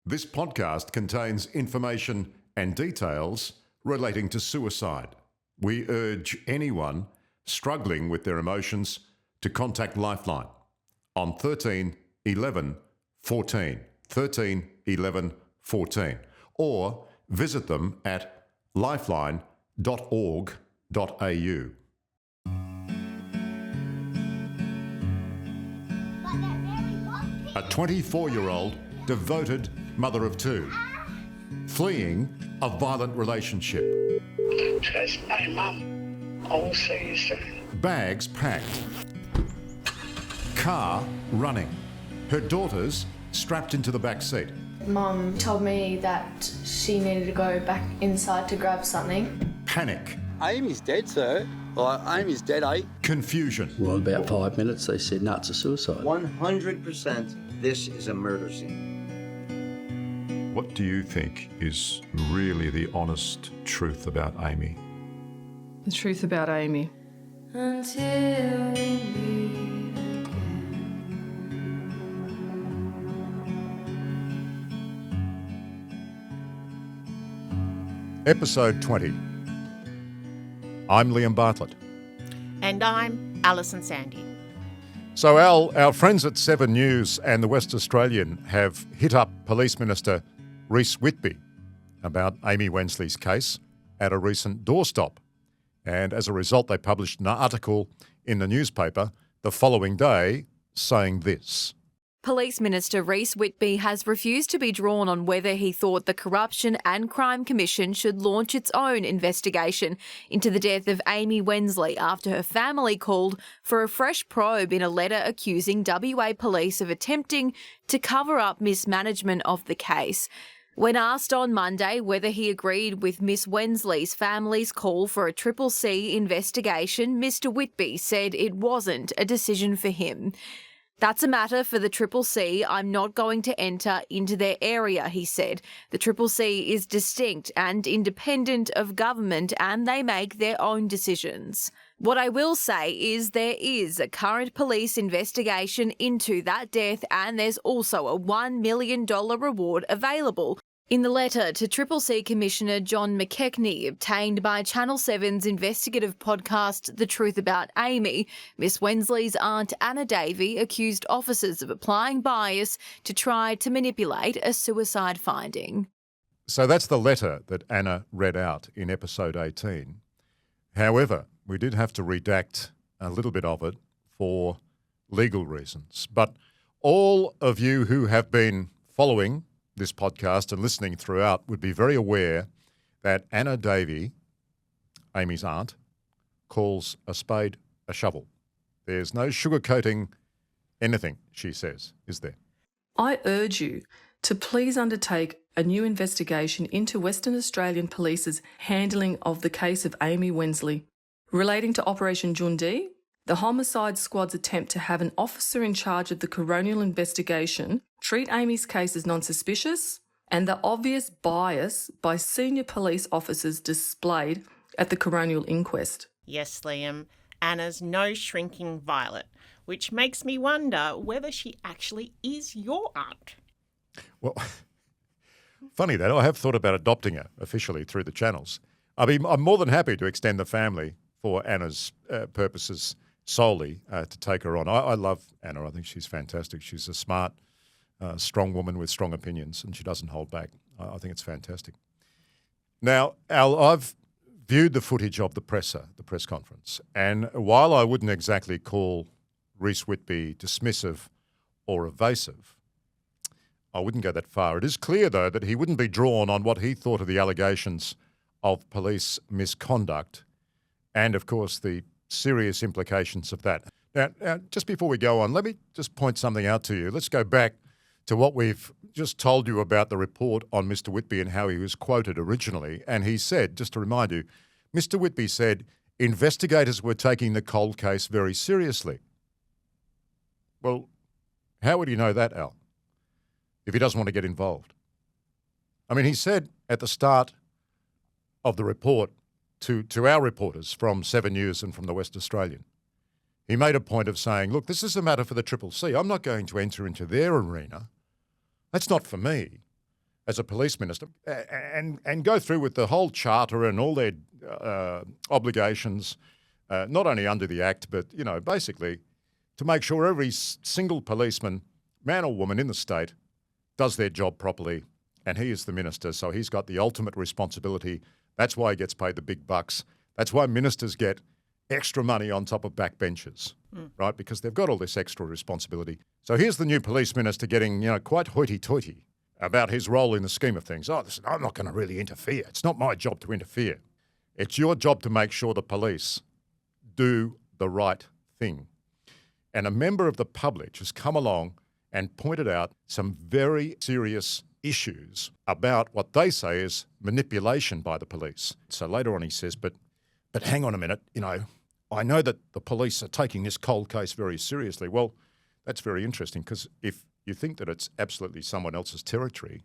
This podcast contains information and details relating to suicide. We urge anyone struggling with their emotions to contact Lifeline on 13 11 14, 13 11 14, or visit them at lifeline.org.au. A 24-year-old devoted mother of two, fleeing a violent relationship. That's my mum. I will see you soon. Bags packed. Car running. Her daughters strapped into the back seat. Mum told me that she needed to go back inside to grab something. Panic. Amy's dead, sir. Amy's dead, eh? Confusion. Well, about 5 minutes, they said, no, it's a suicide. 100% this is a murder scene. What do you think is really the honest truth about Amy? The truth about Amy. Until we meet again. Episode 20. I'm Liam Bartlett. And I'm Alison Sandy. So our friends at 7 News and the West Australian have hit up Police Minister Reece Whitby about Amy Wensley's case at a recent doorstop. And as a result, they published an article in the newspaper the following day saying this. Police Minister Reece Whitby has refused to be drawn on whether he thought the Corruption and Crime Commission should launch its own investigation into the death of Amy Wensley after her family called for a fresh probe in a letter accusing WA Police of attempting to cover up mismanagement of the case. When asked on Monday whether he agreed with Miss Wensley's family's call for a CCC investigation, Mr Whitby said it wasn't a decision for him. That's a matter for the CCC. I'm not going to enter into their area, he said. The CCC is distinct and independent of government and they make their own decisions. What I will say is there is a current police investigation into that death and there's also a $1 million reward available. In the letter to CCC Commissioner John McKechnie, obtained by Channel 7's investigative podcast The Truth About Amy, Miss Wensley's aunt Anna Davey accused officers of applying bias to try to manipulate a suicide finding. So that's the letter that Anna read out in episode 18. However, we did have to redact a little bit of it for legal reasons. But all of you who have been following this podcast and listening throughout would be very aware that Anna Davey, Amy's aunt, calls a spade a shovel. There's no sugarcoating anything, she says, is there? I urge you to please undertake a new investigation into Western Australian Police's handling of the case of Amy Wensley. Relating to Operation Jundee, the homicide squad's attempt to have an officer in charge of the coronial investigation treat Amy's case as non-suspicious, and the obvious bias by senior police officers displayed at the coronial inquest. Yes, Liam, Anna's no shrinking violet, which makes me wonder whether she actually is your aunt. Well, funny that. I have thought about adopting her officially through the channels. I mean, I'm more than happy to extend the family for Anna's purposes solely to take her on. I love Anna. I think she's fantastic. She's a smart, strong woman with strong opinions, and she doesn't hold back. I think it's fantastic. Now, Al, I've viewed the footage of the press conference, and while I wouldn't exactly call Reece Whitby dismissive or evasive, I wouldn't go that far. It is clear, though, that he wouldn't be drawn on what he thought of the allegations of police misconduct and, of course, the serious implications of that. Now, just before we go on, let me just point something out to you. Let's go back to what we've just told you about the report on Mr Whitby and how he was quoted originally. And he said, just to remind you, Mr Whitby said, investigators were taking the cold case very seriously. Well, how would you know that, Al, if he doesn't want to get involved? I mean, he said at the start of the report to our reporters from 7 News and from the West Australian, he made a point of saying, look, this is a matter for the CCC. I'm not going to enter into their arena. That's not for me. as a police minister and go through with the whole charter and all their obligations, not only under the Act, but, you know, basically to make sure every single policeman, man or woman in the state, does their job properly. And he is the minister, so he's got the ultimate responsibility. That's why he gets paid the big bucks. That's why ministers get extra money on top of backbenchers, right? Because they've got all this extra responsibility. So here's the new police minister getting, you know, quite hoity-toity about his role in the scheme of things. Oh, listen, I'm not going to really interfere. It's not my job to interfere. It's your job to make sure the police do the right thing. And a member of the public has come along and pointed out some very serious issues about what they say is manipulation by the police. So later on he says, but hang on a minute, you know, I know that the police are taking this cold case very seriously. Well, that's very interesting, because if you think that it's absolutely someone else's territory,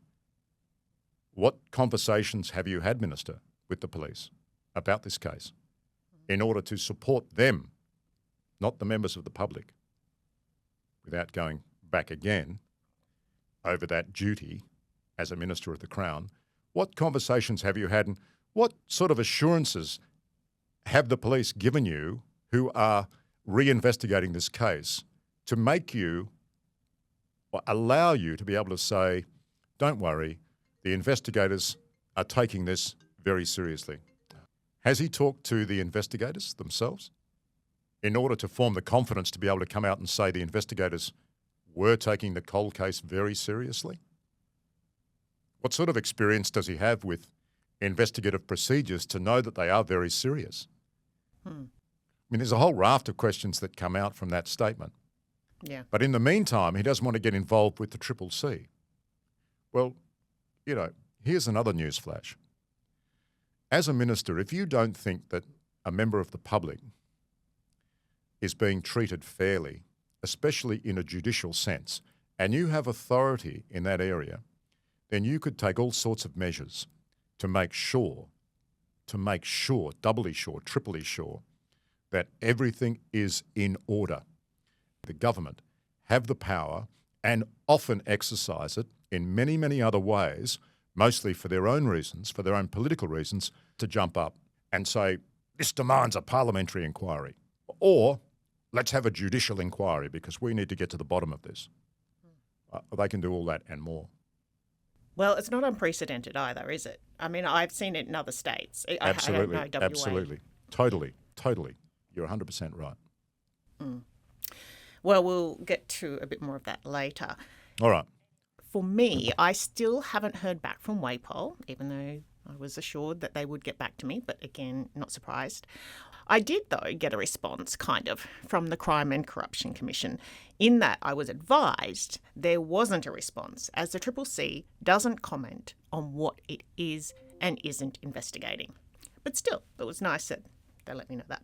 what conversations have you had, Minister, with the police about this case in order to support them, not the members of the public, without going back again over that duty as a Minister of the Crown? What conversations have you had, and what sort of assurances have the police given you, who are reinvestigating this case, to make you or allow you to be able to say, don't worry, the investigators are taking this very seriously? Has he talked to the investigators themselves in order to form the confidence to be able to come out and say the investigators were taking the Col case very seriously? What sort of experience does he have with investigative procedures to know that they are very serious? I mean, there's a whole raft of questions that come out from that statement. Yeah. But in the meantime, he doesn't want to get involved with the CCC. Well, you know, here's another news flash. As a minister, if you don't think that a member of the public is being treated fairly, especially in a judicial sense, and you have authority in that area, then you could take all sorts of measures to make sure, doubly sure, triply sure, that everything is in order. The government have the power, and often exercise it in many, many other ways, mostly for their own reasons, for their own political reasons, to jump up and say, this demands a parliamentary inquiry, or let's have a judicial inquiry because we need to get to the bottom of this. They can do all that and more. Well, it's not unprecedented either, is it? I mean, I've seen it in other states. Absolutely, I don't know WA. absolutely. Totally. You're 100% right. Well, we'll get to a bit more of that later. All right. For me, I still haven't heard back from WAPOL, even though I was assured that they would get back to me, but again, not surprised. I did, though, get a response, kind of, from the Crime and Corruption Commission, in that I was advised there wasn't a response, as the CCC doesn't comment on what it is and isn't investigating. But still, it was nice that they let me know that.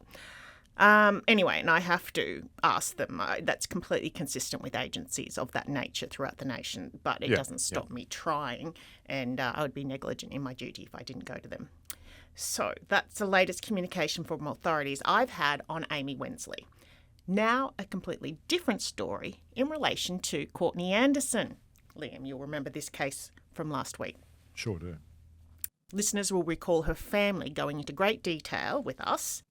Anyway, and I have to ask them, that's completely consistent with agencies of that nature throughout the nation, but it doesn't stop me trying, and I would be negligent in my duty if I didn't go to them. So that's the latest communication from authorities I've had on Amy Wensley. Now a completely different story in relation to Courtney Anderson. Liam, you'll remember this case from last week. Sure do. Listeners will recall her family going into great detail with us.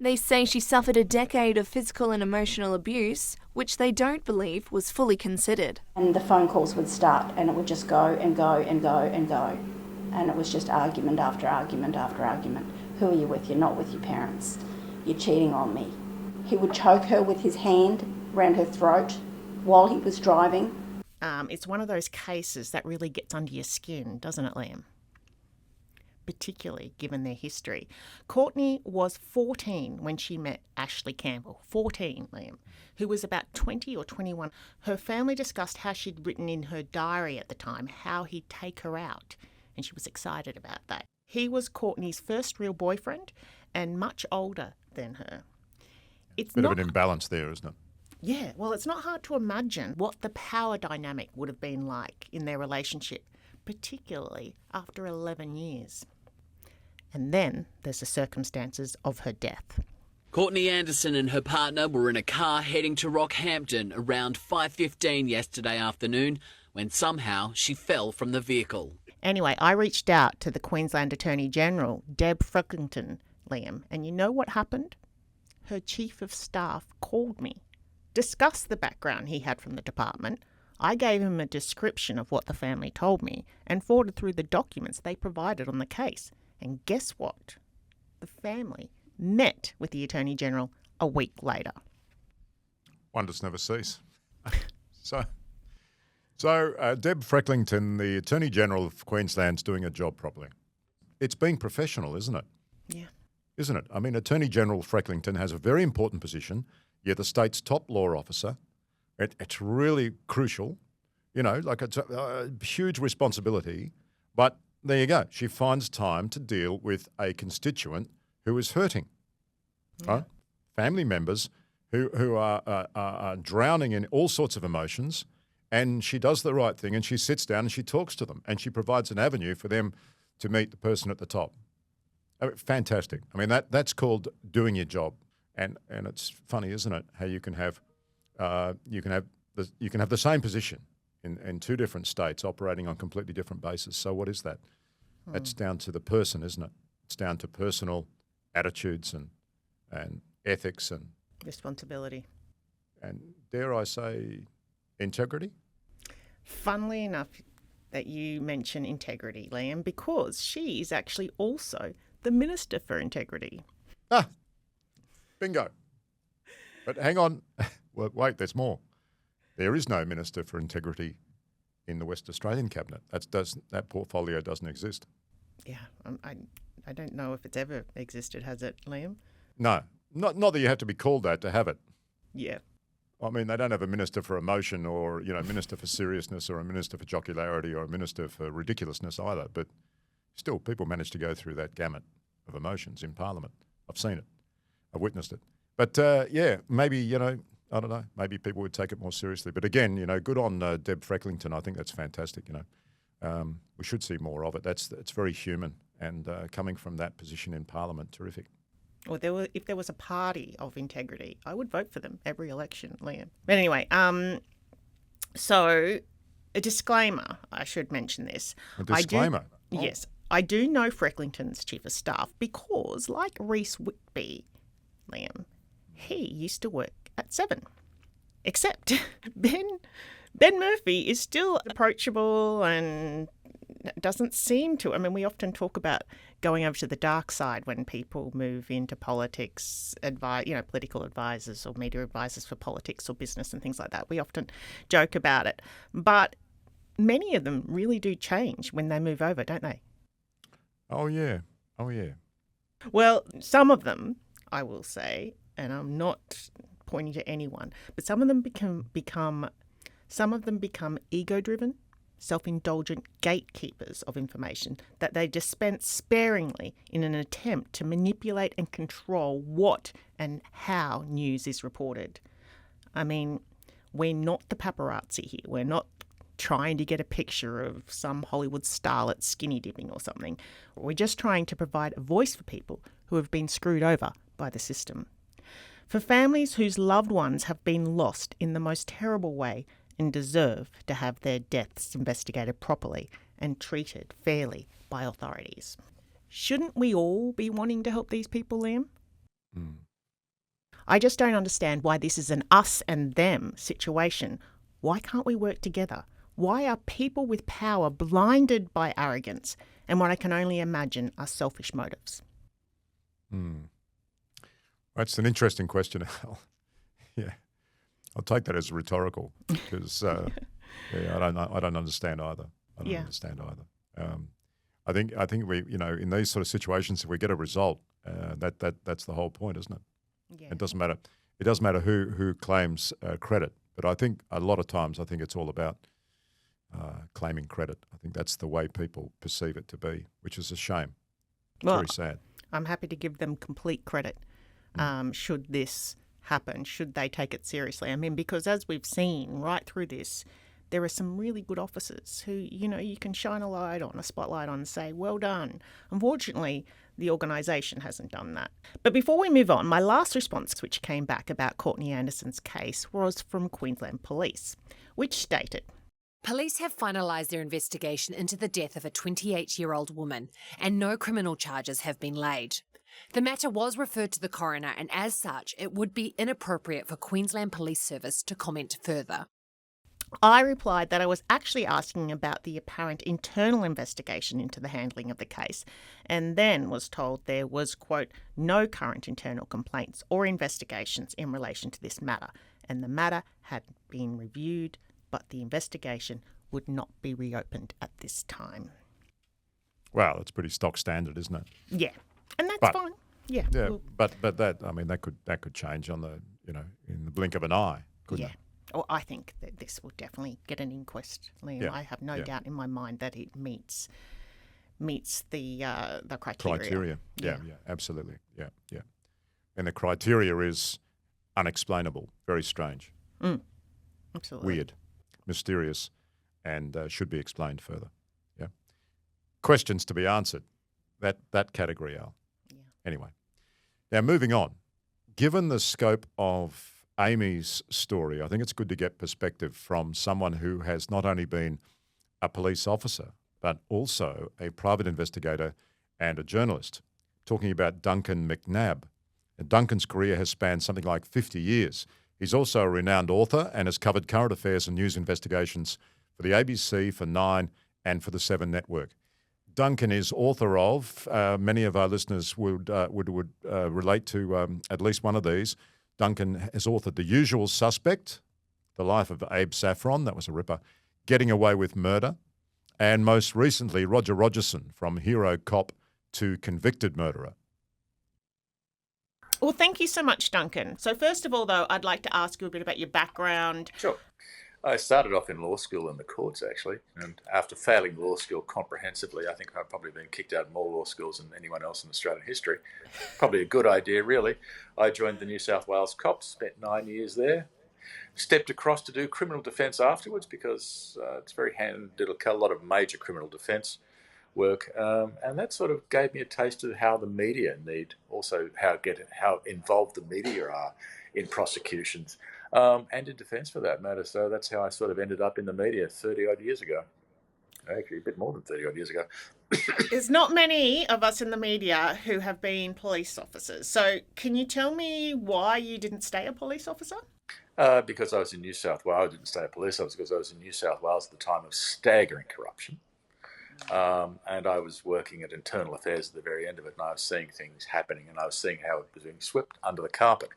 They say she suffered a decade of physical and emotional abuse, which they don't believe was fully considered. And the phone calls would start and it would just go and go and go and go. And it was just argument after argument after argument. Who are you with? You're not with your parents. You're cheating on me. He would choke her with his hand around her throat while he was driving. It's one of those cases that really gets under your skin, doesn't it, Liam? Particularly given their history. Courtney was 14 when she met Ashley Campbell. 14, Liam, who was about 20 or 21. Her family discussed how she'd written in her diary at the time how he'd take her out, and she was excited about that. He was Courtney's first real boyfriend and much older than her. It's Bit of an imbalance there, isn't it? Yeah, well, it's not hard to imagine what the power dynamic would have been like in their relationship, particularly after 11 years. And then there's the circumstances of her death. Courtney Anderson and her partner were in a car heading to Rockhampton around 5:15 yesterday afternoon when somehow she fell from the vehicle. Anyway, I reached out to the Queensland Attorney General, Deb Frecklington, Liam, and you know what happened? Her Chief of Staff called me, discussed the background he had from the department. I gave him a description of what the family told me and forwarded through the documents they provided on the case. And guess what? The family met with the Attorney General a week later. Wonders never cease. So Deb Frecklington, the Attorney General of Queensland's doing her job properly. It's being professional, isn't it? Yeah. Isn't it? I mean, Attorney General Frecklington has a very important position. You're the state's top law officer. It's really crucial, like it's a huge responsibility. But there you go. She finds time to deal with a constituent who is hurting, right? Family members who are drowning in all sorts of emotions, and she does the right thing, and she sits down and she talks to them, and she provides an avenue for them to meet the person at the top. I mean, fantastic. I mean, that's called doing your job, and it's funny, isn't it? How you can have the same position in two different states operating on completely different bases. So what is that? That's down to the person, isn't it? It's down to personal attitudes and ethics and responsibility. And dare I say, integrity? Funnily enough that you mention integrity, Liam, because she is actually also the Minister for Integrity. Ah, bingo. But hang on. Well, wait, there's more. There is no Minister for Integrity in the West Australian Cabinet. That portfolio doesn't exist. Yeah, I don't know if it's ever existed, has it, Liam? No, not that you have to be called that to have it. Yeah. I mean, they don't have a Minister for Emotion or, Minister for Seriousness or a Minister for Jocularity or a Minister for Ridiculousness either. But still, people manage to go through that gamut of emotions in Parliament. I've seen it. I've witnessed it. But, maybe, I don't know, maybe people would take it more seriously. But again, good on Deb Frecklington. I think that's fantastic, We should see more of it. It's very human. And coming from that position in Parliament, terrific. Well, if there was a party of integrity, I would vote for them every election, Liam. But anyway, so a disclaimer, I should mention this. A disclaimer? Yes. I do know Frecklington's Chief of Staff because, like Reese Whitby, Liam, he used to work at Seven. Except Ben Murphy is still approachable and doesn't seem to. I mean, we often talk about going over to the dark side when people move into politics, political advisors or media advisors for politics or business and things like that. We often joke about it. But many of them really do change when they move over, don't they? Oh, yeah. Well, some of them, I will say, and I'm not pointing to anyone, but some of them become ego-driven, self-indulgent gatekeepers of information that they dispense sparingly in an attempt to manipulate and control what and how news is reported. I mean, we're not the paparazzi here. We're not trying to get a picture of some Hollywood starlet skinny dipping or something. We're just trying to provide a voice for people who have been screwed over by the system. For families whose loved ones have been lost in the most terrible way and deserve to have their deaths investigated properly and treated fairly by authorities. Shouldn't we all be wanting to help these people, Liam? I just don't understand why this is an us and them situation. Why can't we work together? Why are people with power blinded by arrogance and what I can only imagine are selfish motives? That's an interesting question, Al. Yeah. I'll take that as rhetorical because I don't understand either. I think we, in these sort of situations, if we get a result, that's the whole point, isn't it? Yeah. It doesn't matter. It doesn't matter who claims credit, but I think a lot of times it's all about claiming credit. I think that's the way people perceive it to be, which is a shame. Well, very sad. I'm happy to give them complete credit. Should this happen, should they take it seriously? I mean, because as we've seen right through this, there are some really good officers who, you can shine a spotlight on and say, well done. Unfortunately, the organisation hasn't done that. But before we move on, my last response, which came back about Courtney Anderson's case, was from Queensland Police, which stated, Police have finalised their investigation into the death of a 28-year-old woman, and no criminal charges have been laid. The matter was referred to the coroner, and as such, it would be inappropriate for Queensland Police Service to comment further. I replied that I was actually asking about the apparent internal investigation into the handling of the case, and then was told there was, quote, no current internal complaints or investigations in relation to this matter, and the matter had been reviewed, but the investigation would not be reopened at this time. Well, it's pretty stock standard, isn't it? Yeah, and that's fine. Yeah. Yeah, but that, I mean, that could change on the, in the blink of an eye, couldn't it? Well, I think that this will definitely get an inquest, Liam. Yeah, I have no doubt in my mind that it meets the criteria. Yeah, absolutely. Yeah. And the criteria is unexplainable, very strange. Absolutely. Weird, mysterious, and should be explained further. Yeah. Questions to be answered. That category, Al. Yeah. Anyway. Now, moving on. Given the scope of Amy's story, I think it's good to get perspective from someone who has not only been a police officer, but also a private investigator and a journalist. Talking about Duncan McNab. And Duncan's career has spanned something like 50 years. He's also a renowned author and has covered current affairs and news investigations for the ABC, for Nine, and for the Seven Network. Duncan is author of, many of our listeners would relate to at least one of these. Duncan has authored The Usual Suspect, The Life of Abe Saffron, that was a ripper, Getting Away with Murder, and most recently Roger Rogerson, From Hero Cop to Convicted Murderer. Well, thank you so much, Duncan. So first of all, though, I'd like to ask you a bit about your background. Sure. I started off in law school in the courts, actually, and after failing law school comprehensively, I think I've probably been kicked out of more law schools than anyone else in Australian history. Probably a good idea, really. I joined the New South Wales Cops, spent 9 years there, stepped across to do criminal defence afterwards because it's very handy, did a lot of major criminal defence work, and that sort of gave me a taste of how the media need, also how involved the media are in prosecutions. And in defence for that matter. So that's how I sort of ended up in the media 30-odd years ago. Actually, a bit more than 30-odd years ago. There's not many of us in the media who have been police officers. So can you tell me why you didn't stay a police officer? Because I was in New South Wales. I didn't stay a police officer because I was in New South Wales at the time of staggering corruption. And I was working at internal affairs at the very end of it, and I was seeing things happening, and I was seeing how it was being swept under the carpet.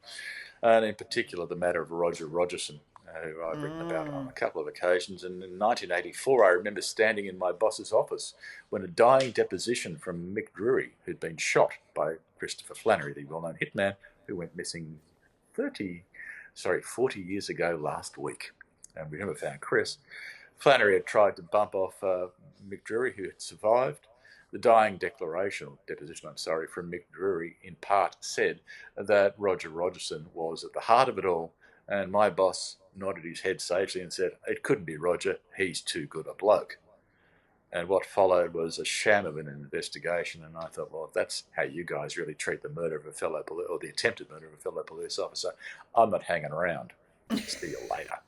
And in particular, the matter of Roger Rogerson, who I've written about on a couple of occasions. And in 1984, I remember standing in my boss's office when a dying deposition from Mick Drury, who'd been shot by Christopher Flannery, the well-known hitman, who went missing 40 years ago last week. And we never found Chris. Flannery had tried to bump off Mick Drury, who had survived. The dying deposition from Mick Drury in part said that Roger Rogerson was at the heart of it all, and my boss nodded his head sagely and said, "It couldn't be Roger, he's too good a bloke." And what followed was a sham of an investigation, and I thought, well, if that's how you guys really treat the murder of a fellow police, or the attempted murder of a fellow police officer, I'm not hanging around. See you later.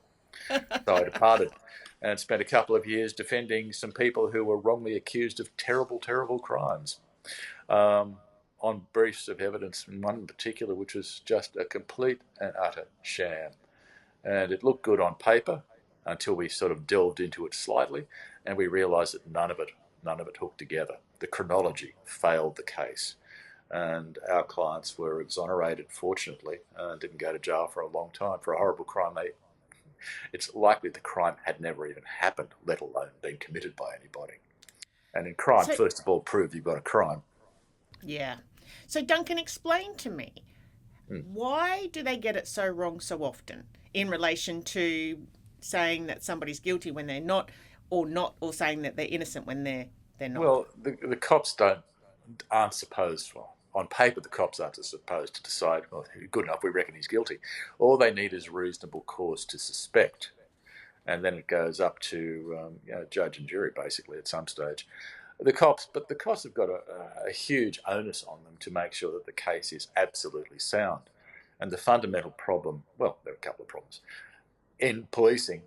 So I departed and spent a couple of years defending some people who were wrongly accused of terrible, terrible crimes on briefs of evidence, and one in particular which was just a complete and utter sham. And it looked good on paper until we sort of delved into it slightly, and we realised that none of it hooked together. The chronology failed the case, and our clients were exonerated, fortunately, and didn't go to jail for a long time for a horrible crime. It's likely the crime had never even happened, let alone been committed by anybody. And in crime, first of all, prove you've got a crime. Yeah. So Duncan, explain to me, why do they get it so wrong so often in relation to saying that somebody's guilty when they're not, or saying that they're innocent when they're not? Well, the cops aren't supposed, well, on paper, the cops aren't supposed to decide, well, good enough, we reckon he's guilty. All they need is reasonable cause to suspect. And then it goes up to judge and jury, basically, at some stage. The cops have got a huge onus on them to make sure that the case is absolutely sound. And the fundamental problem, well, there are a couple of problems. In policing,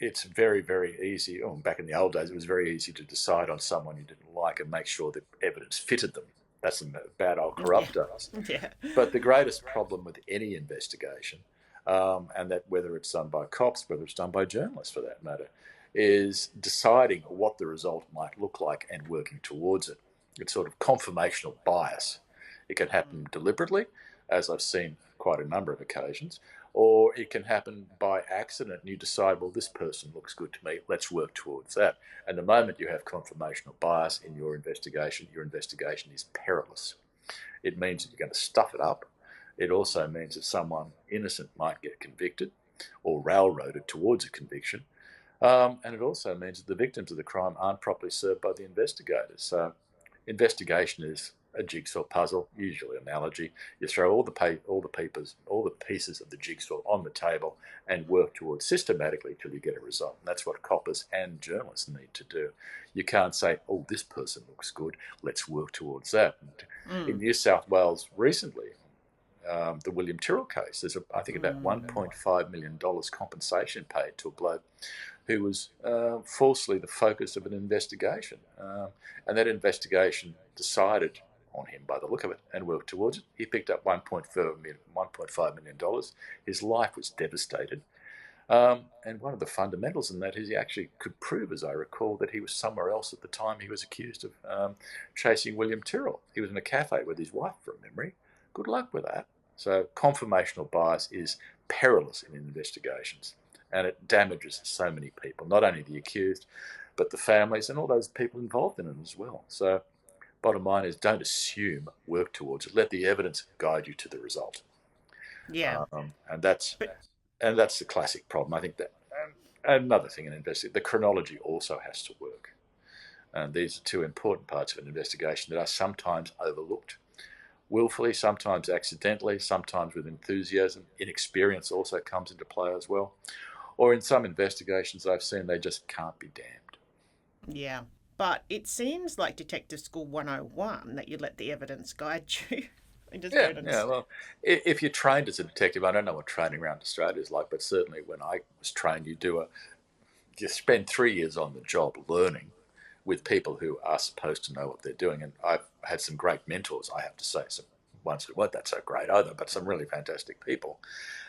it's very, very easy. Oh, back in the old days, it was very easy to decide on someone you didn't like and make sure that evidence fitted them. That's the bad old corrupt days. Yeah. But the greatest problem with any investigation, and that whether it's done by cops, whether it's done by journalists for that matter, is deciding what the result might look like and working towards it. It's sort of confirmational bias. It can happen deliberately, as I've seen quite a number of occasions, or it can happen by accident and you decide, well, this person looks good to me, let's work towards that. And the moment you have confirmational bias in your investigation is perilous. It means that you're going to stuff it up. It also means that someone innocent might get convicted or railroaded towards a conviction. And it also means that the victims of the crime aren't properly served by the investigators. So investigation is a jigsaw puzzle, usually an analogy. You throw all the pieces of the jigsaw on the table and work towards systematically till you get a result. And that's what coppers and journalists need to do. You can't say, oh, this person looks good, let's work towards that. In New South Wales recently, the William Tyrrell case, there's I think about $1.5 million compensation paid to a bloke who was falsely the focus of an investigation. And that investigation decided on him by the look of it and worked towards it. He picked up $1.5 million. His life was devastated. And one of the fundamentals in that is he actually could prove, as I recall, that he was somewhere else at the time he was accused of chasing William Tyrrell. He was in a cafe with his wife, from memory. Good luck with that. So confirmational bias is perilous in investigations, and it damages so many people, not only the accused, but the families and all those people involved in it as well. So bottom line is, don't assume, work towards it. Let the evidence guide you to the result. Yeah. And that's the classic problem. I think that another thing in investigation, the chronology also has to work. And these are two important parts of an investigation that are sometimes overlooked. Willfully, sometimes accidentally, sometimes with enthusiasm. Inexperience also comes into play as well. Or in some investigations I've seen, they just can't be damned. Yeah. But it seems like Detective School 101 that you let the evidence guide you. Well, if you're trained as a detective, I don't know what training around Australia is like, but certainly when I was trained, you spend 3 years on the job learning with people who are supposed to know what they're doing. And I've had some great mentors, I have to say, some ones who weren't that so great either, but some really fantastic people.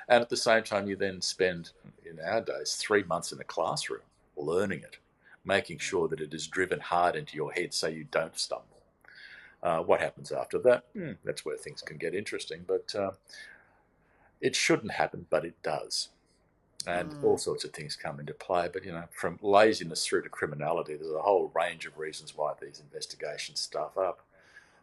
And at the same time, you then spend, in our days, 3 months in a classroom learning it, making sure that it is driven hard into your head so you don't stumble. What happens after that? That's where things can get interesting, but it shouldn't happen, but it does. And all sorts of things come into play. But, from laziness through to criminality, there's a whole range of reasons why these investigations stuff up.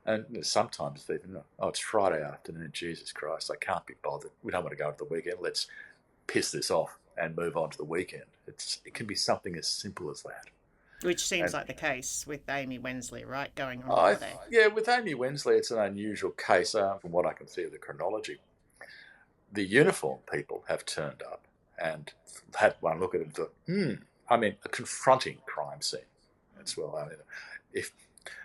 And sometimes they think, oh, it's Friday afternoon, Jesus Christ, I can't be bothered. We don't want to go over the weekend. Let's piss this off and move on to the weekend. It can be something as simple as that. Which seems like the case with Amy Wensley, right, going on holiday. Yeah, with Amy Wensley, it's an unusual case from what I can see of the chronology. The uniform people have turned up and had one look at it and thought, a confronting crime scene as well. If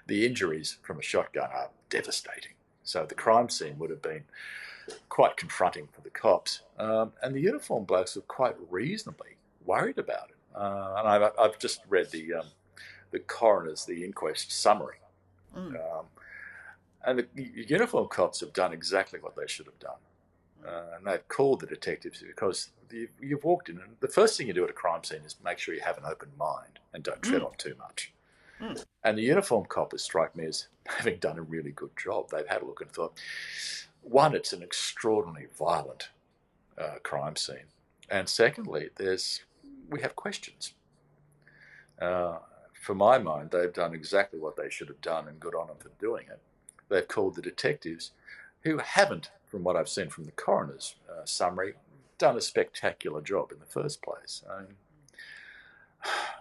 the injuries from a shotgun are devastating. So the crime scene would have been quite confronting for the cops. And the uniform blokes were quite reasonably worried about it. And I've just read the coroner's, the inquest summary. And the uniform cops have done exactly what they should have done. And they've called the detectives because you've walked in, and the first thing you do at a crime scene is make sure you have an open mind and don't tread on too much. And the uniform coppers strike me as having done a really good job. They've had a look and thought, one, it's an extraordinarily violent crime scene. And secondly, we have questions. For my mind, they've done exactly what they should have done, and good on them for doing it. They've called the detectives, who haven't, from what I've seen from the coroner's summary, done a spectacular job in the first place.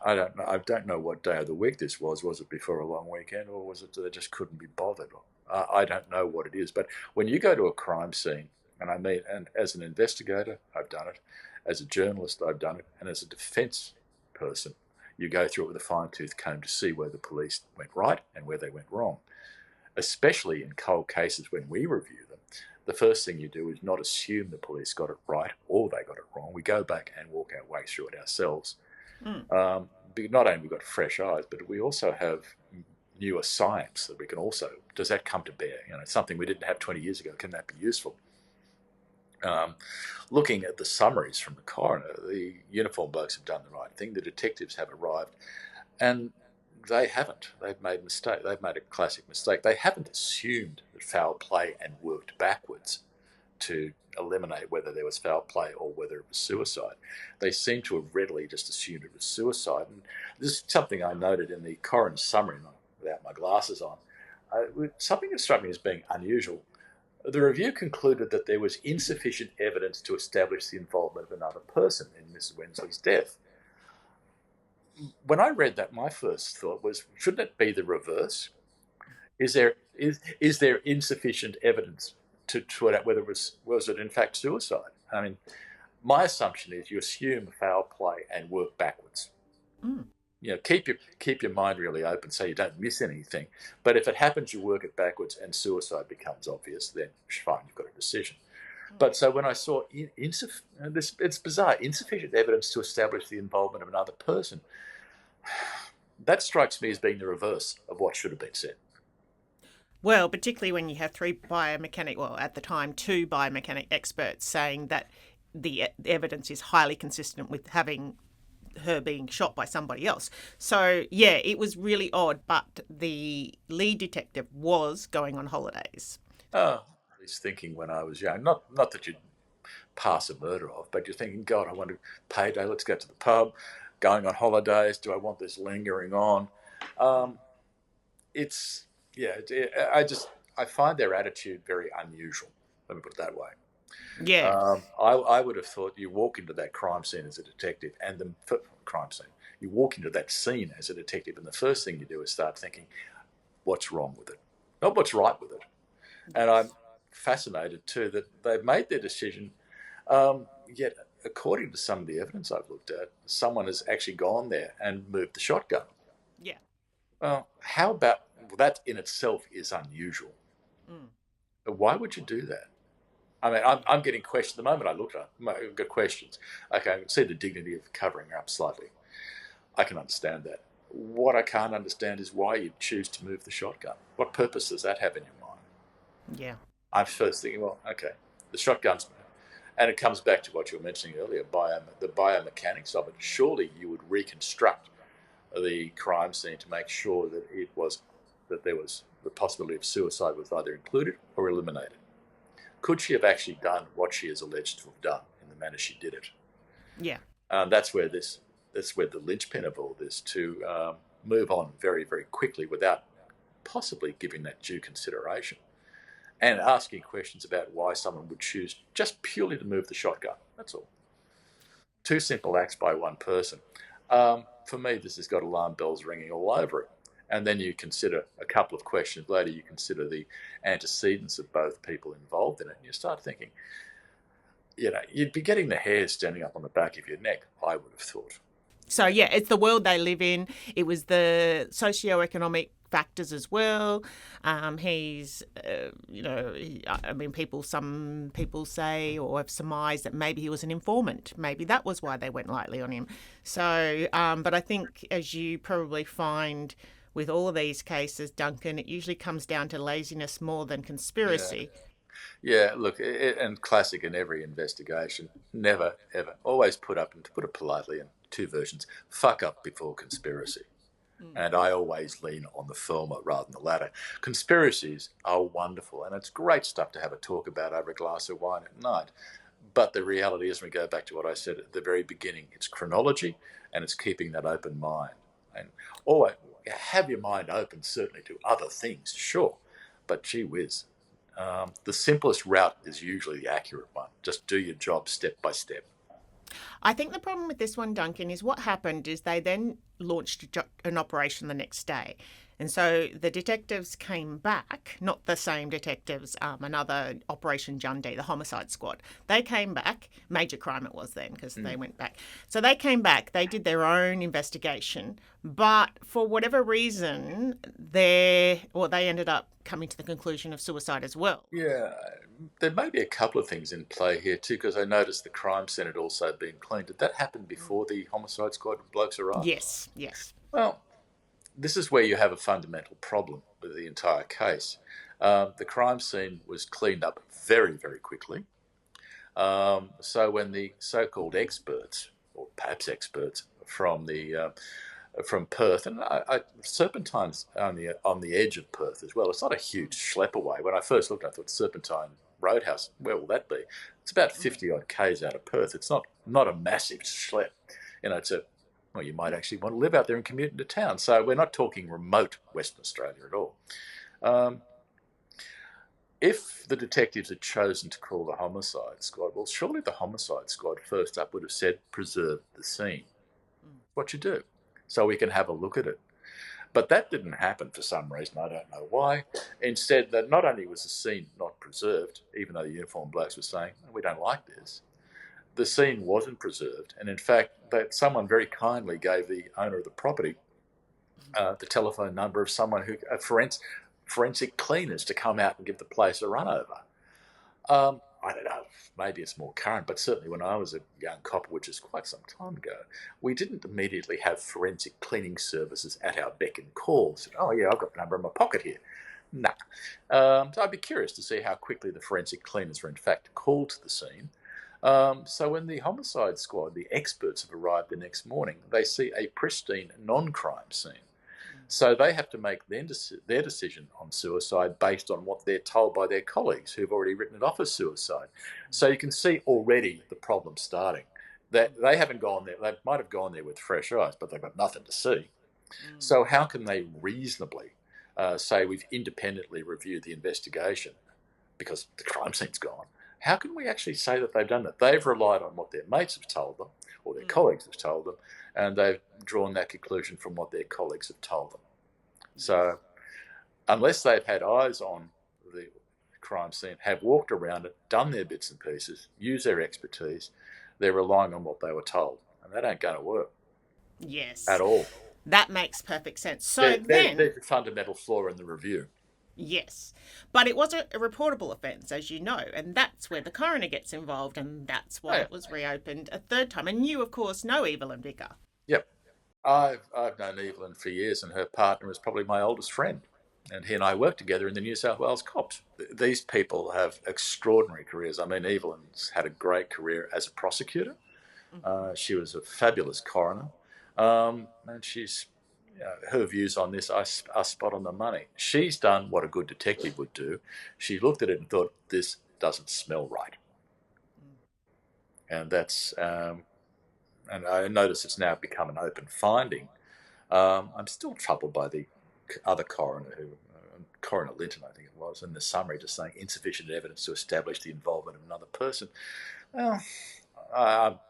I don't know what day of the week this was. Was it before a long weekend, or was it they just couldn't be bothered? I don't know what it is. But when you go to a crime scene, and as an investigator, I've done it. As a journalist, I've done it. And as a defence person, you go through it with a fine-tooth comb to see where the police went right and where they went wrong. Especially in cold cases when we review them, the first thing you do is not assume the police got it right or they got it wrong. We go back and walk our way through it ourselves Not only we've got fresh eyes, but we also have newer science that we can also, does that come to bear? It's something we didn't have 20 years ago. Can that be useful? Looking at the summaries from the coroner, the uniformed blokes have done the right thing. The detectives have arrived, and they haven't. They've made a mistake. They've made a classic mistake. They haven't assumed that foul play and worked backwards to eliminate whether there was foul play or whether it was suicide. They seem to have readily just assumed it was suicide. And this is something I noted in the coroner's summary, without my glasses on. Something that struck me as being unusual. The review concluded that there was insufficient evidence to establish the involvement of another person in Mrs. Wensley's death. When I read that, my first thought was, shouldn't it be the reverse? Is there insufficient evidence to out whether was it in fact suicide? I mean, my assumption is you assume foul play and work backwards. Keep your mind really open so you don't miss anything. But if it happens, you work it backwards and suicide becomes obvious, then fine, you've got a decision. But so when I saw it's bizarre, insufficient evidence to establish the involvement of another person, that strikes me as being the reverse of what should have been said. Well, particularly when you have two biomechanic experts saying that the evidence is highly consistent with having her being shot by somebody else. So, yeah, it was really odd, but the lead detective was going on holidays. Oh, I was thinking when I was young, not that you'd pass a murder off, but you're thinking, God, I want a payday, let's go to the pub, going on holidays, do I want this lingering on? I find their attitude very unusual, let me put it that way. Yeah. I would have thought you walk into that crime scene as a detective you walk into that scene as a detective, and the first thing you do is start thinking, what's wrong with it? Not what's right with it. And I'm fascinated too that they've made their decision, yet according to some of the evidence I've looked at, someone has actually gone there and moved the shotgun. Yeah. How about, that in itself is unusual. Why would you do that? I mean, I'm getting questions. The moment I looked at it, I've got questions. Okay, I can see the dignity of covering her up slightly. I can understand that. What I can't understand is why you'd choose to move the shotgun. What purpose does that have in your mind? Yeah. I'm first thinking, well, okay, the shotgun's moved. And it comes back to what you were mentioning earlier, the biomechanics of it. Surely you would reconstruct the crime scene to make sure that there was the possibility of suicide was either included or eliminated. Could she have actually done what she is alleged to have done in the manner she did it? Yeah. That's where the linchpin of all this, to move on very, very quickly without possibly giving that due consideration and asking questions about why someone would choose just purely to move the shotgun. That's all. Two simple acts by one person. For me, this has got alarm bells ringing all over it. And then you consider a couple of questions later, you consider the antecedents of both people involved in it, and you start thinking, you'd be getting the hairs standing up on the back of your neck, I would have thought. So, yeah, it's the world they live in. It was the socioeconomic factors as well. Some people say or have surmised that maybe he was an informant. Maybe that was why they went lightly on him. So, but I think, as you probably find with all of these cases, Duncan, it usually comes down to laziness more than conspiracy. Yeah, look, and classic in every investigation, never, ever, always put up, and to put it politely in two versions, fuck up before conspiracy. And I always lean on the former rather than the latter. Conspiracies are wonderful, and it's great stuff to have a talk about over a glass of wine at night. But the reality is, we go back to what I said at the very beginning, it's chronology and it's keeping that open mind. And always have your mind open, certainly, to other things, sure. But gee whiz, the simplest route is usually the accurate one. Just do your job step by step. I think the problem with this one, Duncan, is what happened is they then launched an operation the next day. And so the detectives came back, not the same detectives, another Operation Jundee, the homicide squad. They came back, major crime it was then because they went back. So they came back, they did their own investigation, but for whatever reason, they ended up coming to the conclusion of suicide as well. Yeah, there may be a couple of things in play here too, because I noticed the crime scene had also been cleaned. Did that happen before the homicide squad blokes arrived? Yes, yes. Well, this is where you have a fundamental problem with the entire case. The crime scene was cleaned up very, very quickly. So when the so-called experts, or perhaps experts from Perth, and Serpentine's on the edge of Perth as well. It's not a huge schlep away. When I first looked, I thought Serpentine Roadhouse, where will that be? It's about 50 odd k's out of Perth. It's not a massive schlep. Well, you might actually want to live out there and commute into town. So we're not talking remote Western Australia at all. If the detectives had chosen to call the homicide squad, well, surely the homicide squad first up would have said, preserve the scene. What you do, so we can have a look at it. But that didn't happen for some reason, I don't know why. Instead, that not only was the scene not preserved, even though the uniformed blokes were saying, we don't like this, the scene wasn't preserved. And in fact, that someone very kindly gave the owner of the property the telephone number of someone who, forensic cleaners, to come out and give the place a run over. I don't know, maybe it's more current, but certainly when I was a young copper, which is quite some time ago, we didn't immediately have forensic cleaning services at our beck and call. So, oh yeah, I've got the number in my pocket here. No. So I'd be curious to see how quickly the forensic cleaners were in fact called to the scene. So when the homicide squad, the experts, have arrived the next morning, they see a pristine non-crime scene. So they have to make their decision on suicide based on what they're told by their colleagues who've already written it off as suicide. So you can see already the problem starting. That they haven't gone there. They might have gone there with fresh eyes, but they've got nothing to see. So how can they reasonably say we've independently reviewed the investigation because the crime scene's gone? How can we actually say that they've done that? They've relied on what their mates have told them or their colleagues have told them, and they've drawn that conclusion from what their colleagues have told them. So unless they've had eyes on the crime scene, have walked around it, done their bits and pieces, used their expertise, they're relying on what they were told. And that ain't going to work. Yes. At all. That makes perfect sense. So there's a fundamental flaw in the review. Yes. But it was a reportable offence, as you know, and that's where the coroner gets involved, and that's why it was reopened a third time. And you, of course, know Evelyn Vicker. Yep. I've known Evelyn for years, and her partner is probably my oldest friend. And he and I worked together in the New South Wales Cops. These people have extraordinary careers. I mean, Evelyn's had a great career as a prosecutor. She was a fabulous coroner. And she's, her views on this are spot on the money. She's done what a good detective would do. She looked at it and thought, this doesn't smell right. And that's... and I notice it's now become an open finding. I'm still troubled by the other coroner, Coroner Linton, I think it was, in the summary, just saying insufficient evidence to establish the involvement of another person. Well,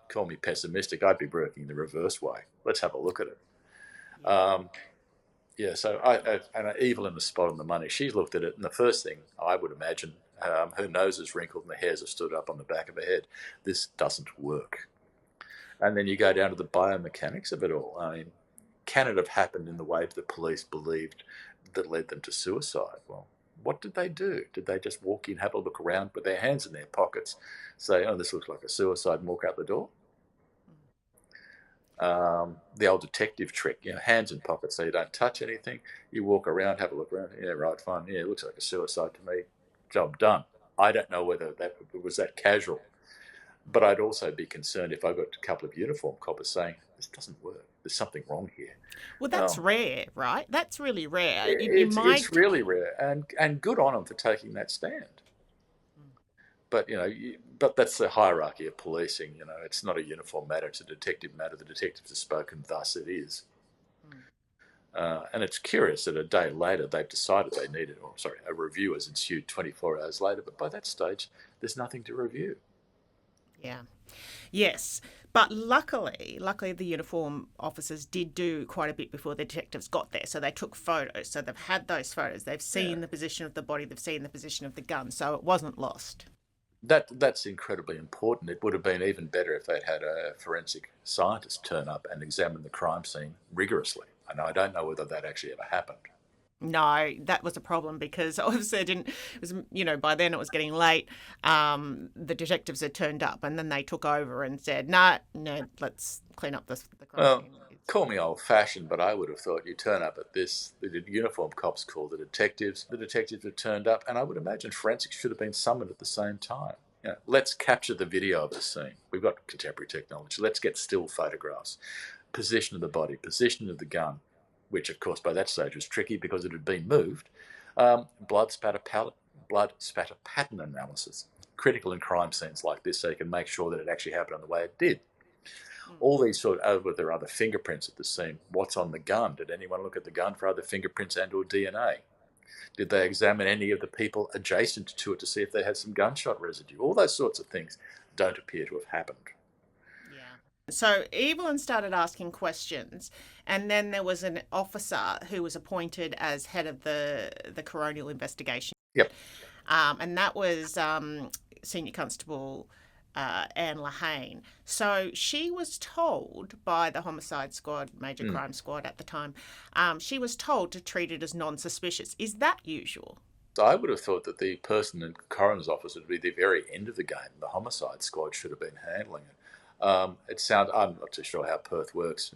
call me pessimistic. I'd be working the reverse way. Let's have a look at it. So Evelyn is spot on the money. She's looked at it, and the first thing I would imagine, her nose is wrinkled and the hairs have stood up on the back of her head. This doesn't work. And then you go down to the biomechanics of it all. I mean, can it have happened in the way the police believed that led them to suicide? Well, what did they do? Did they just walk in, have a look around, put their hands in their pockets, say, oh, this looks like a suicide, and walk out the door? The old detective trick, hands in pockets so you don't touch anything. You walk around, have a look around. Yeah, right, fine. Yeah, it looks like a suicide to me. Job done. I don't know whether that was that casual. But I'd also be concerned if I got a couple of uniform coppers saying, this doesn't work. There's something wrong here. Well, that's rare, right? That's really rare. It's really rare. And good on them for taking that stand. But, but that's the hierarchy of policing. It's not a uniform matter. It's a detective matter. The detectives have spoken, thus it is. And it's curious that a day later they've decided they needed, a review has ensued 24 hours later. But by that stage, there's nothing to review. Yeah. Yes. But luckily the uniform officers did do quite a bit before the detectives got there. So they took photos. So they've had those photos. They've seen the position of the body. They've seen the position of the gun. So it wasn't lost. That's incredibly important. It would have been even better if they'd had a forensic scientist turn up and examine the crime scene rigorously. And I don't know whether that actually ever happened. No, that was a problem because obviously by then it was getting late. The detectives had turned up and then they took over and said, no, let's clean up the crime Well, scene. call me old-fashioned, but I would have thought you turn up at this, the uniform cops call the detectives have turned up, and I would imagine forensics should have been summoned at the same time. Let's capture the video of the scene. We've got contemporary technology. Let's get still photographs. Position of the body, position of the gun, which of course by that stage was tricky because it had been moved. Blood spatter pattern analysis, critical in crime scenes like this, so you can make sure that it actually happened on the way it did. All these were there other fingerprints at the scene? What's on the gun? Did anyone look at the gun for other fingerprints and or DNA? Did they examine any of the people adjacent to it to see if they had some gunshot residue? All those sorts of things don't appear to have happened. So Evelyn started asking questions, and then there was an officer who was appointed as head of the coronial investigation. Yep. And that was Senior Constable Anne Lahane. So she was told by the homicide squad, major crime squad at the time, she was told to treat it as non-suspicious. Is that usual? I would have thought that the person in the coroner's office would be the very end of the game. The homicide squad should have been handling it. I'm not too sure how Perth works.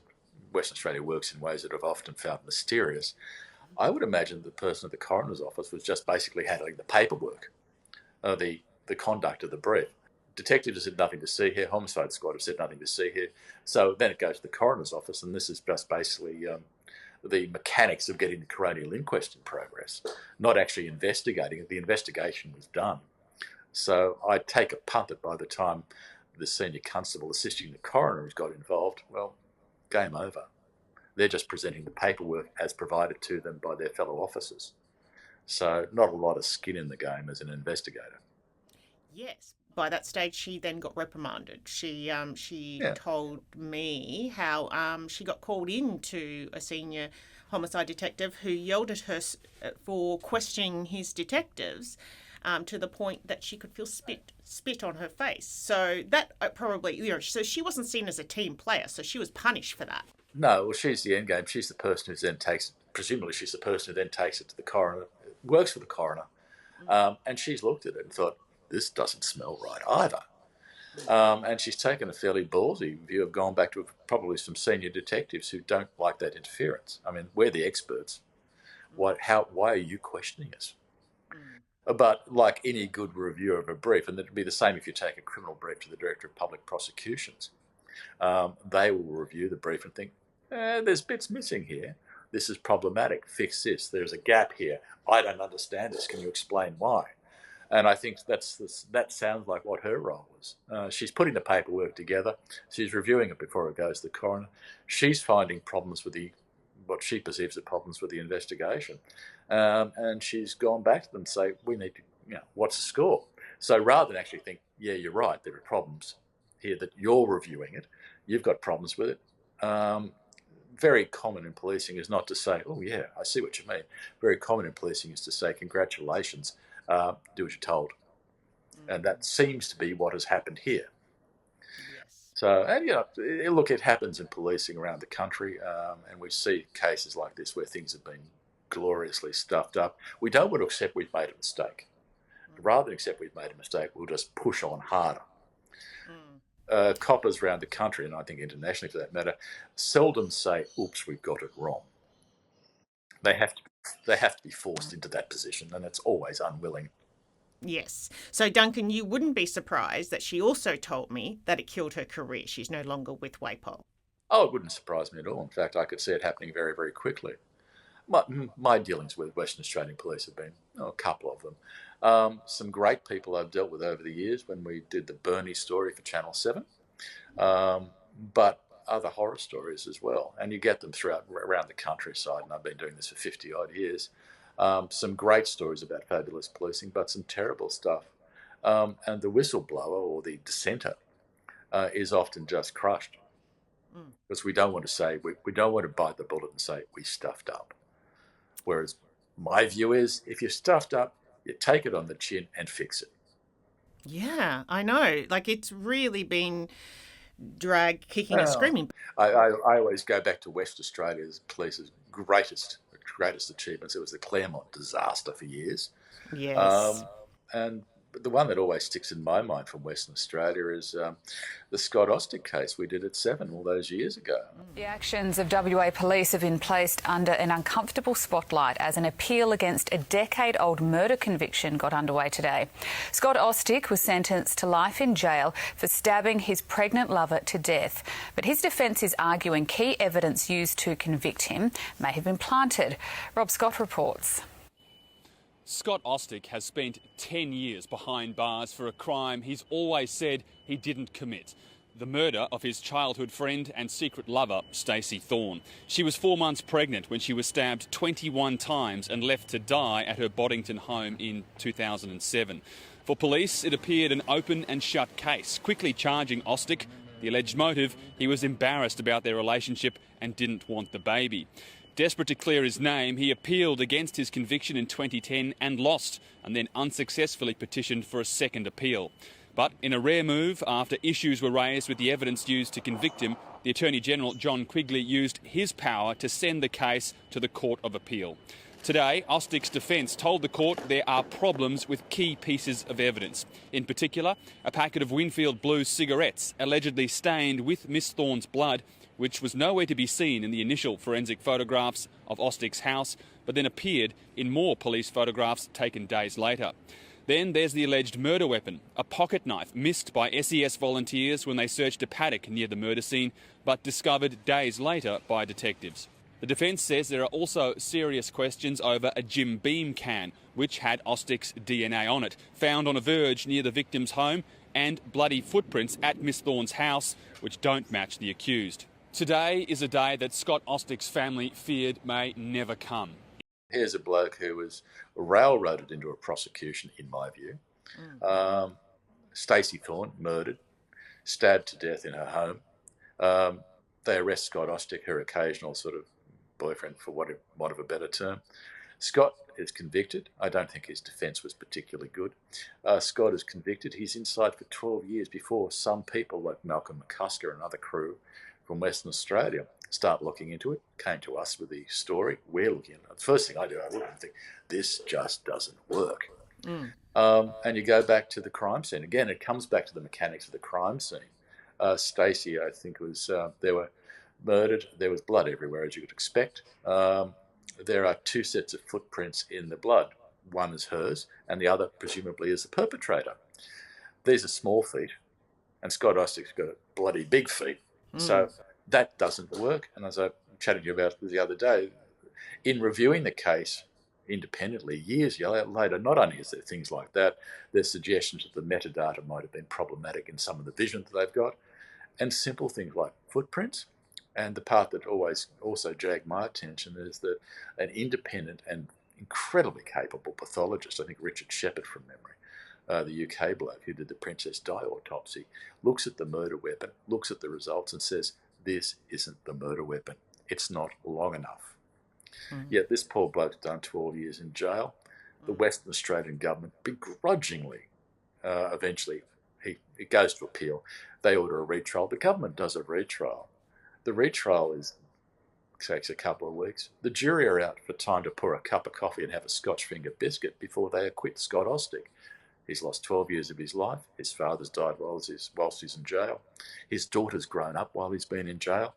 Western Australia works in ways that I've often found mysterious. I would imagine the person at the coroner's office was just basically handling the paperwork, the conduct of the brief. Detectives have said nothing to see here. Homicide squad have said nothing to see here. So then it goes to the coroner's office, and this is just basically the mechanics of getting the coronial inquest in progress, not actually investigating it. The investigation was done. So I take a punt that by the time the senior constable assisting the coroner has got involved, well, game over. They're just presenting the paperwork as provided to them by their fellow officers. So not a lot of skin in the game as an investigator. Yes. By that stage, she then got reprimanded. She told me how she got called in to a senior homicide detective who yelled at her for questioning his detectives, to the point that she could feel spit on her face. So that probably, so she wasn't seen as a team player, so she was punished for that. No, well, she's the end game. She's the person who then presumably she's the person who then takes it to the coroner, works for the coroner, and she's looked at it and thought, this doesn't smell right either. And she's taken a fairly ballsy view of going back to probably some senior detectives who don't like that interference. I mean, we're the experts. Why are you questioning us? But like any good reviewer of a brief, and it'd be the same if you take a criminal brief to the Director of Public Prosecutions, they will review the brief and think, there's bits missing here. This is problematic. Fix this. There's a gap here. I don't understand this. Can you explain why? And I think that sounds like what her role was. She's putting the paperwork together. She's reviewing it before it goes to the coroner. She's finding problems with what she perceives as problems with the investigation. And she's gone back to them and say, we need to, what's the score? So rather than actually think, yeah, you're right, there are problems here that you're reviewing it, you've got problems with it. Very common in policing is not to say, oh yeah, I see what you mean. Very common in policing is to say, congratulations, do what you're told. And that seems to be what has happened here. Yes. So, and look, it happens in policing around the country, and we see cases like this where things have been gloriously stuffed up. We don't want to accept we've made a mistake. Rather than accept we've made a mistake, we'll just push on harder. Coppers around the country, and I think internationally for that matter, seldom say, oops, we've got it wrong. They have to be forced into that position, and it's always unwilling. Yes. So, Duncan, you wouldn't be surprised that she also told me that it killed her career. She's no longer with WAPOL. Oh, it wouldn't surprise me at all. In fact, I could see it happening very, very quickly. My dealings with Western Australian police have been a couple of them. Some great people I've dealt with over the years when we did the Bernie story for Channel 7, but other horror stories as well. And you get them around the countryside, and I've been doing this for 50-odd years. Some great stories about fabulous policing, but some terrible stuff. And the whistleblower or the dissenter is often just crushed. Because we don't want to say, we don't want to bite the bullet and say, we stuffed up. Whereas my view is, if you're stuffed up, you take it on the chin and fix it. Yeah, I know. Like, it's really been dragged kicking and screaming. I always go back to West Australia's police's greatest greatest achievements. It was the Claremont disaster for years. Yes. And the one that always sticks in my mind from Western Australia is the Scott Austic case we did at 7 all those years ago. The actions of WA police have been placed under an uncomfortable spotlight as an appeal against a decade-old murder conviction got underway today. Scott Austic was sentenced to life in jail for stabbing his pregnant lover to death. But his defence is arguing key evidence used to convict him may have been planted. Rob Scott reports. Scott Austic has spent 10 years behind bars for a crime he's always said he didn't commit. The murder of his childhood friend and secret lover, Stacey Thorne. She was 4 months pregnant when she was stabbed 21 times and left to die at her Boddington home in 2007. For police, it appeared an open and shut case, quickly charging Austic. The alleged motive, he was embarrassed about their relationship and didn't want the baby. Desperate to clear his name, he appealed against his conviction in 2010 and lost, and then unsuccessfully petitioned for a second appeal. But in a rare move, after issues were raised with the evidence used to convict him, the Attorney-General John Quigley used his power to send the case to the Court of Appeal. Today, Austic's defence told the court there are problems with key pieces of evidence. In particular, a packet of Winfield Blue cigarettes allegedly stained with Miss Thorne's blood, which was nowhere to be seen in the initial forensic photographs of Austic's house, but then appeared in more police photographs taken days later. Then there's the alleged murder weapon, a pocket knife missed by SES volunteers when they searched a paddock near the murder scene, but discovered days later by detectives. The defence says there are also serious questions over a Jim Beam can, which had Austic's DNA on it, found on a verge near the victim's home, and bloody footprints at Miss Thorne's house, which don't match the accused. Today is a day that Scott Austic's family feared may never come. Here's a bloke who was railroaded into a prosecution, in my view. Stacey Thorne, murdered, stabbed to death in her home. They arrest Scott Austic, her occasional sort of boyfriend, for want of a better term. Scott is convicted. I don't think his defence was particularly good. Scott is convicted. He's inside for 12 years before some people like Malcolm McCusker and other crew from Western Australia start looking into it, came to us with the story. We're looking at it. The first thing I do, I look and think, this just doesn't work. And you go back to the crime scene. Again, it comes back to the mechanics of the crime scene. Stacey, I think, was they were murdered. There was blood everywhere, as you would expect. There are 2 sets of footprints in the blood. One is hers, and the other, presumably, is the perpetrator. These are small feet, and Scott Austic's got bloody big feet. So that doesn't work. And as I chatted to you about the other day, in reviewing the case independently years later, not only is there things like that, there's suggestions that the metadata might have been problematic in some of the vision that they've got, and simple things like footprints. And the part that always also jagged my attention is that an independent and incredibly capable pathologist, I think Richard Shepherd from memory, the UK bloke who did the Princess Di autopsy, looks at the murder weapon, looks at the results and says, this isn't the murder weapon. It's not long enough. Yet this poor bloke's done 12 years in jail. The Western Australian government begrudgingly, eventually, it goes to appeal. They order a retrial. The government does a retrial. The retrial takes a couple of weeks. The jury are out for time to pour a cup of coffee and have a Scotch finger biscuit before they acquit Scott Austic. He's lost 12 years of his life. His father's died whilst he's in jail. His daughter's grown up while he's been in jail.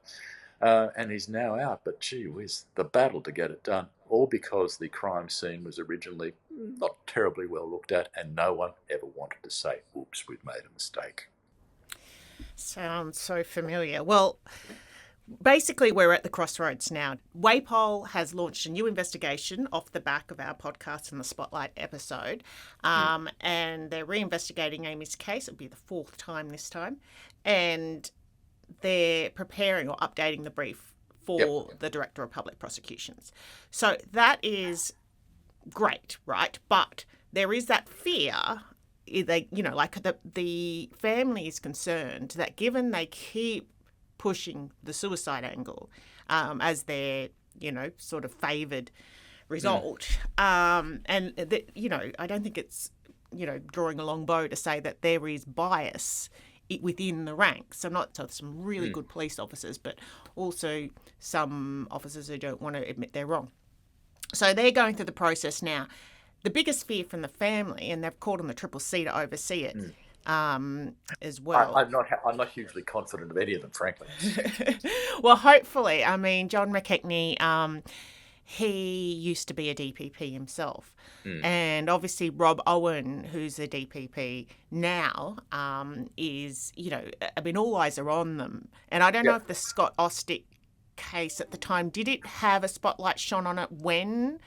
And he's now out. But gee whiz, the battle to get it done, all because the crime scene was originally not terribly well looked at and no one ever wanted to say, oops, we've made a mistake. Sounds so familiar. Well, basically, we're at the crossroads now. WAPOL has launched a new investigation off the back of our podcast and the Spotlight episode, and they're reinvestigating Amy's case. It'll be the 4th time this time, and they're preparing or updating the brief for the Director of Public Prosecutions. So that is great, right? But there is that fear. They, like the family is concerned that given they keep pushing the suicide angle as their, sort of favoured result. And, I don't think it's, drawing a long bow to say that there is bias within the ranks. So some really good police officers, but also some officers who don't want to admit they're wrong. So they're going through the process now. The biggest fear from the family, and they've called on the Triple C to oversee it as well. I'm not hugely confident of any of them, frankly. Well, hopefully. I mean, John McKechnie, he used to be a DPP himself. And obviously Rob Owen, who's a DPP now, is, I mean, all eyes are on them. And I don't know if the Scott Austic case at the time, did it have a spotlight shone on it when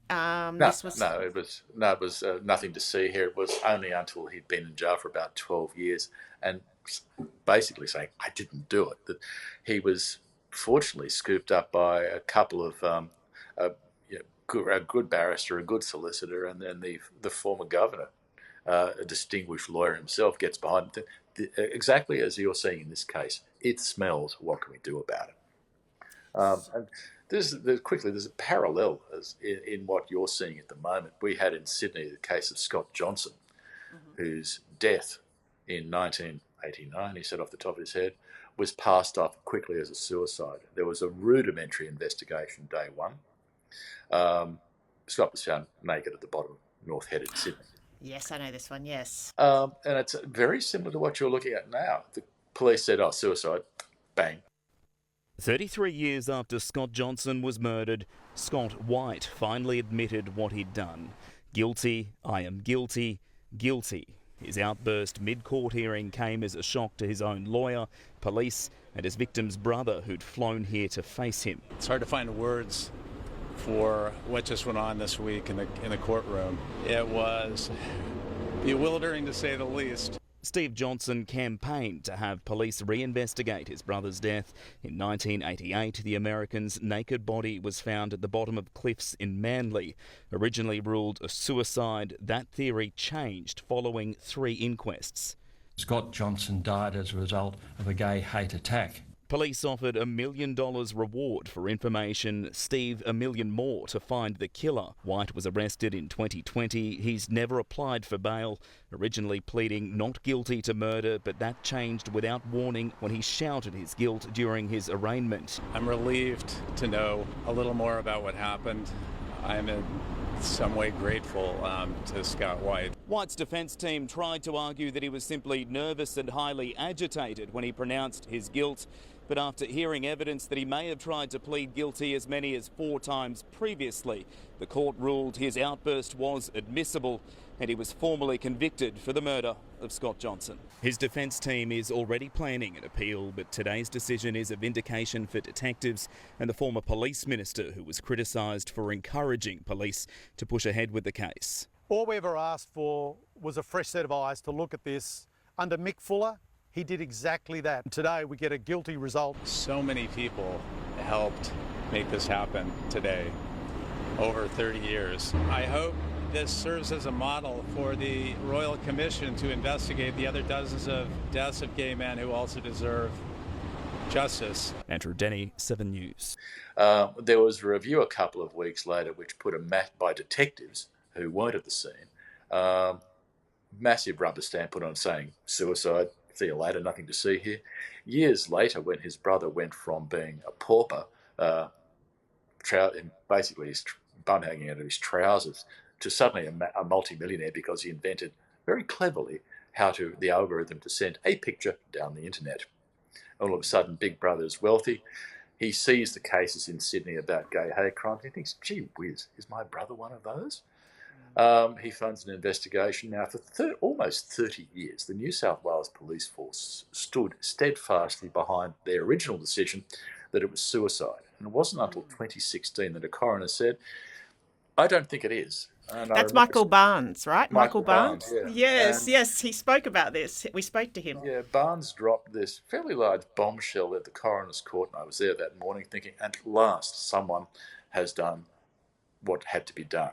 this was... No, it was nothing to see here. It was only until he'd been in jail for about 12 years and basically saying, I didn't do it, that he was fortunately scooped up by a couple of a good barrister, a good solicitor, and then the former governor, a distinguished lawyer himself, gets behind it. Exactly as you're seeing in this case, it smells, what can we do about it? And there's a parallel in what you're seeing at the moment. We had in Sydney the case of Scott Johnson, whose death in 1989, he said off the top of his head, was passed off quickly as a suicide. There was a rudimentary investigation day one. Scott was found naked at the bottom of North Head in Sydney. Yes, I know this one, yes. And it's very similar to what you're looking at now. The police said, suicide, bang. 33 years after Scott Johnson was murdered, Scott White finally admitted what he'd done. Guilty, I am guilty, guilty. His outburst mid-court hearing came as a shock to his own lawyer, police and his victim's brother who'd flown here to face him. It's hard to find words for what just went on this week in the courtroom. It was bewildering to say the least. Steve Johnson campaigned to have police reinvestigate his brother's death. In 1988, the American's naked body was found at the bottom of cliffs in Manly. Originally ruled a suicide, that theory changed following 3 inquests. Scott Johnson died as a result of a gay hate attack. Police offered $1 million reward for information, Steve $1 million more to find the killer. White was arrested in 2020. He's never applied for bail, originally pleading not guilty to murder, but that changed without warning when he shouted his guilt during his arraignment. I'm relieved to know a little more about what happened. I'm in some way grateful to Scott White. White's defence team tried to argue that he was simply nervous and highly agitated when he pronounced his guilt. But after hearing evidence that he may have tried to plead guilty as many as 4 times previously, the court ruled his outburst was admissible and he was formally convicted for the murder of Scott Johnson. His defence team is already planning an appeal, but today's decision is a vindication for detectives and the former police minister who was criticised for encouraging police to push ahead with the case. All we ever asked for was a fresh set of eyes to look at this. Under Mick Fuller, he did exactly that. Today we get a guilty result. So many people helped make this happen today, over 30 years. I hope this serves as a model for the Royal Commission to investigate the other dozens of deaths of gay men who also deserve justice. Andrew Denny, 7 News. There was a review a couple of weeks later which put a map by detectives who weren't at the scene. Massive rubber stamp put on saying suicide. See you later, nothing to see here. Years later, when his brother went from being a pauper, basically his bum hanging out of his trousers, to suddenly a multi-millionaire because he invented very cleverly the algorithm to send a picture down the internet. All of a sudden, Big Brother is wealthy. He sees the cases in Sydney about gay hate crimes. He thinks, gee whiz, is my brother one of those? He funds an investigation. Now, for almost 30 years, the New South Wales Police Force stood steadfastly behind their original decision that it was suicide. And it wasn't until 2016 that a coroner said, I don't think it is. And that's Michael Barnes, right? Michael Barnes? Yeah. Yes, he spoke about this. We spoke to him. Yeah, Barnes dropped this fairly large bombshell at the coroner's court, and I was there that morning thinking, at last, someone has done what had to be done.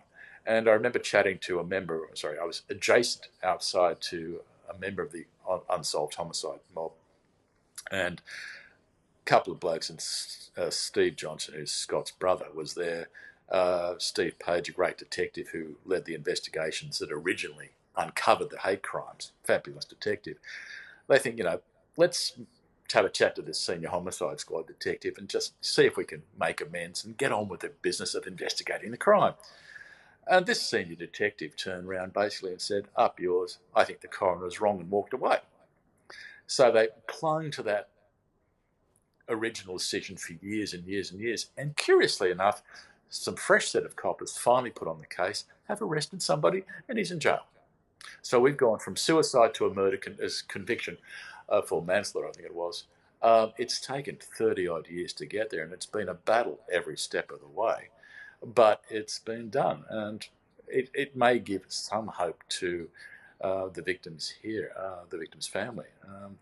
And I remember chatting to I was adjacent outside to a member of the unsolved homicide mob. And a couple of blokes, and Steve Johnson, who's Scott's brother, was there. Steve Page, a great detective who led the investigations that originally uncovered the hate crimes, fabulous detective. They think, let's have a chat to this senior homicide squad detective and just see if we can make amends and get on with the business of investigating the crime. And this senior detective turned around basically and said, up yours, I think the coroner is wrong, and walked away. So they clung to that original decision for years and years and years. And curiously enough, some fresh set of coppers finally put on the case, have arrested somebody, and he's in jail. So we've gone from suicide to a murder conviction for manslaughter, I think it was. It's taken 30-odd years to get there, and it's been a battle every step of the way. But it's been done, and it may give some hope to the victims here, the victim's family,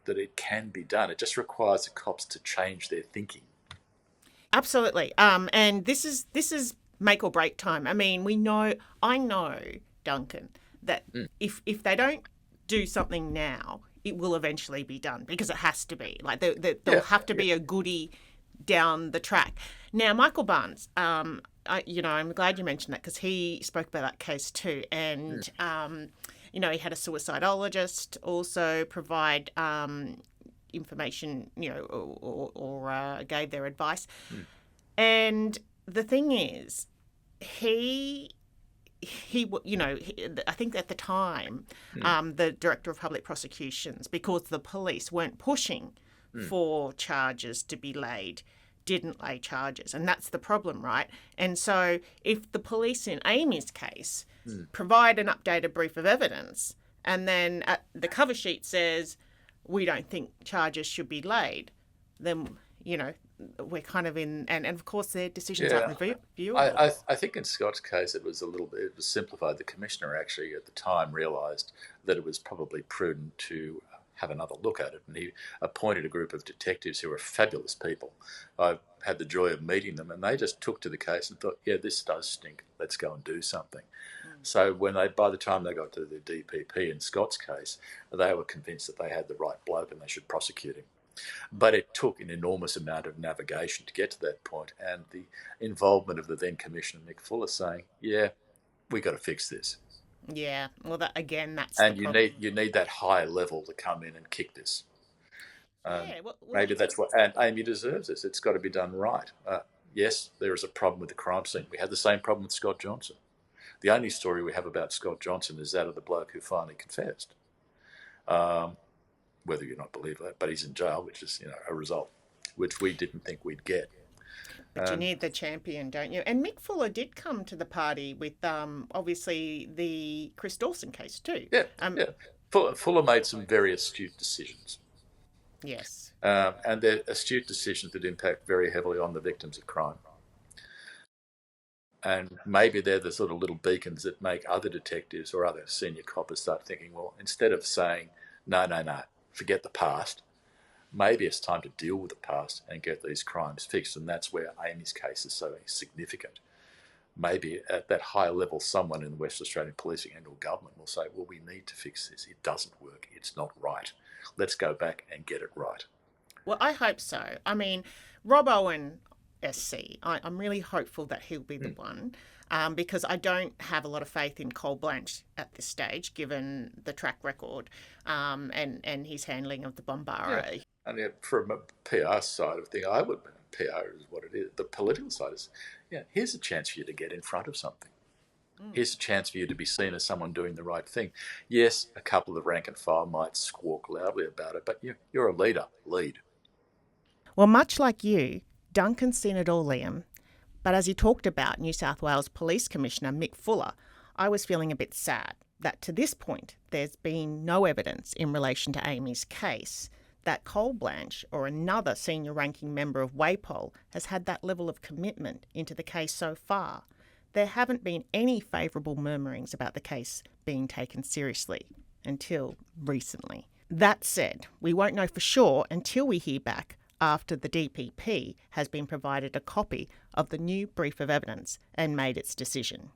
that it can be done. It just requires the cops to change their thinking. Absolutely. And this is make or break time. I mean, I know, Duncan, that if they don't do something now, it will eventually be done, because it has to be. Like there'll have to be a goodie down the track. Now, Michael Barnes, I'm glad you mentioned that, because he spoke about that case too, and he had a suicidologist also provide information, or gave their advice. And the thing is, I think at the time, the Director of Public Prosecutions, because the police weren't pushing for charges to be laid, didn't lay charges. And that's the problem, right? And so if the police in Amy's case provide an updated brief of evidence, and then the cover sheet says, we don't think charges should be laid, then, we're kind of in, and of course their decisions aren't reviewable. I think in Scott's case it was simplified. The Commissioner actually at the time realised that it was probably prudent to have another look at it, and he appointed a group of detectives who were fabulous people. I had the joy of meeting them, and they just took to the case and thought, yeah, this does stink, let's go and do something. So by the time they got to the DPP in Scott's case, they were convinced that they had the right bloke and they should prosecute him. But it took an enormous amount of navigation to get to that point, and the involvement of the then Commissioner Nick Fuller saying, yeah, we got to fix this. Yeah, well, that's and you need that higher level to come in and kick this. Maybe that's what, and Amy deserves this. It's got to be done right. Yes, there is a problem with the crime scene. We had the same problem with Scott Johnson. The only story we have about Scott Johnson is that of the bloke who finally confessed. Whether you not believe that, but he's in jail, which is a result which we didn't think we'd get. But you need the champion, don't you? And Mick Fuller did come to the party with obviously the Chris Dawson case too. Yeah, Fuller made some very astute decisions. Yes. And they're astute decisions that impact very heavily on the victims of crime. And maybe they're the sort of little beacons that make other detectives or other senior coppers start thinking, well, instead of saying, no, forget the past, maybe it's time to deal with the past and get these crimes fixed. And that's where Amy's case is so significant. Maybe at that higher level, someone in the West Australian policing and or government will say, well, we need to fix this. It doesn't work. It's not right. Let's go back and get it right. Well, I hope so. I mean, Rob Owen, SC, I'm really hopeful that he'll be the one, because I don't have a lot of faith in Col Blanch at this stage, given the track record and his handling of the Bombara. Yeah. And from a PR side of things, PR is what it is. The political side is, here's a chance for you to get in front of something. Here's a chance for you to be seen as someone doing the right thing. Yes, a couple of rank and file might squawk loudly about it, but you're a leader. Lead. Well, much like you, Duncan's seen it all, Liam. But as he talked about New South Wales Police Commissioner Mick Fuller, I was feeling a bit sad that to this point there's been no evidence in relation to Amy's case that Col Blanch or another senior ranking member of WAPOL has had that level of commitment into the case so far. There haven't been any favourable murmurings about the case being taken seriously until recently. That said, we won't know for sure until we hear back after the DPP has been provided a copy of the new brief of evidence and made its decision.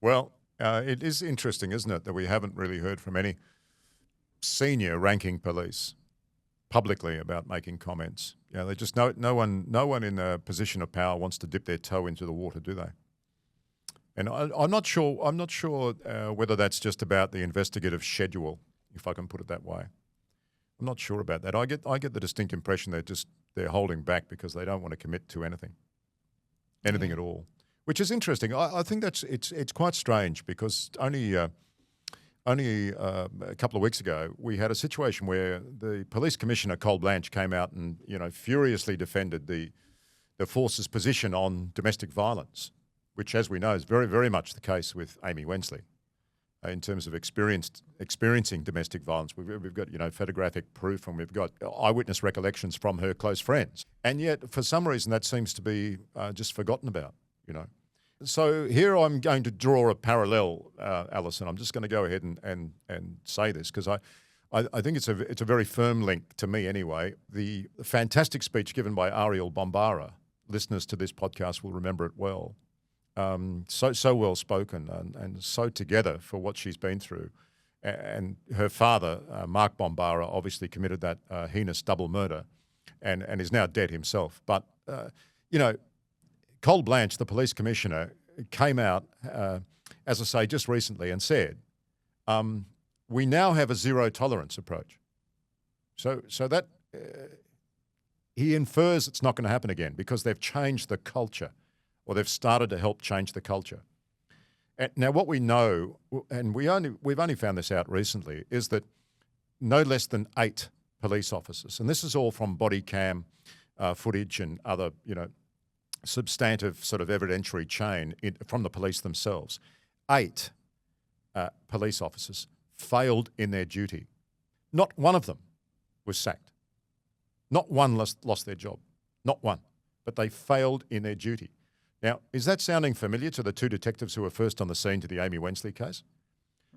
Well, it is interesting, isn't it, that we haven't really heard from any senior ranking police publicly about making comments. They just no one in a position of power wants to dip their toe into the water, do they? And I'm not sure whether that's just about the investigative schedule, if I can put it that way, I'm not sure about that. I get the distinct impression they're holding back because they don't want to commit to anything at all, which is interesting. I think it's quite strange because only a couple of weeks ago we had a situation where the police commissioner Col Blanch came out and furiously defended the force's position on domestic violence, which, as we know, is very, very much the case with Amy Wensley. In terms of experiencing domestic violence, we've got photographic proof, and we've got eyewitness recollections from her close friends, and yet for some reason that seems to be just forgotten about. So here I'm going to draw a parallel, Alison. I'm just going to go ahead and say this because I think it's a very firm link to me anyway. The fantastic speech given by Ariel Bombara, listeners to this podcast will remember it well. So well spoken and so together for what she's been through, and her father Mark Bombara obviously committed that heinous double murder, and is now dead himself. But Col Blanch, the police commissioner, came out as I say just recently and said, we now have a zero tolerance approach. So that he infers it's not going to happen again because they've changed the culture. Or they've started to help change the culture. Now, what we know, and we've only found this out recently, is that no less than 8 police officers, and this is all from body cam footage and other, substantive sort of evidentiary chain from the police themselves, 8 police officers failed in their duty. Not one of them was sacked. Not one lost their job. Not one. But they failed in their duty. Now, is that sounding familiar to the 2 detectives who were first on the scene to the Amy Wensley case?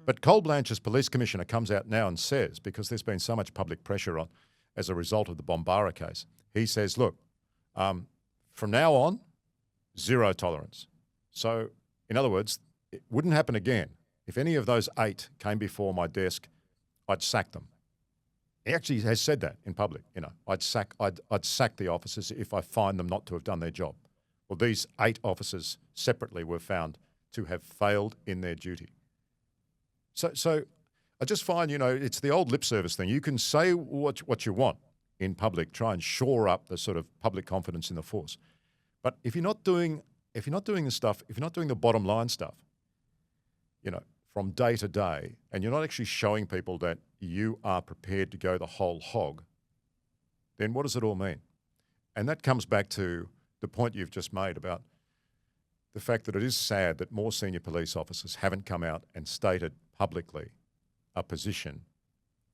But Col Blanch's police commissioner comes out now and says, because there's been so much public pressure on as a result of the Bombara case, he says, look, from now on, zero tolerance. So, in other words, it wouldn't happen again. If any of those 8 came before my desk, I'd sack them. He actually has said that in public. I'd sack the officers if I find them not to have done their job. Well, these 8 officers separately were found to have failed in their duty. So I just find, it's the old lip service thing. You can say what you want in public, try and shore up the sort of public confidence in the force. But if you're not doing the stuff, if you're not doing the bottom line stuff, from day to day, and you're not actually showing people that you are prepared to go the whole hog, then what does it all mean? And that comes back to the point you've just made about the fact that it is sad that more senior police officers haven't come out and stated publicly a position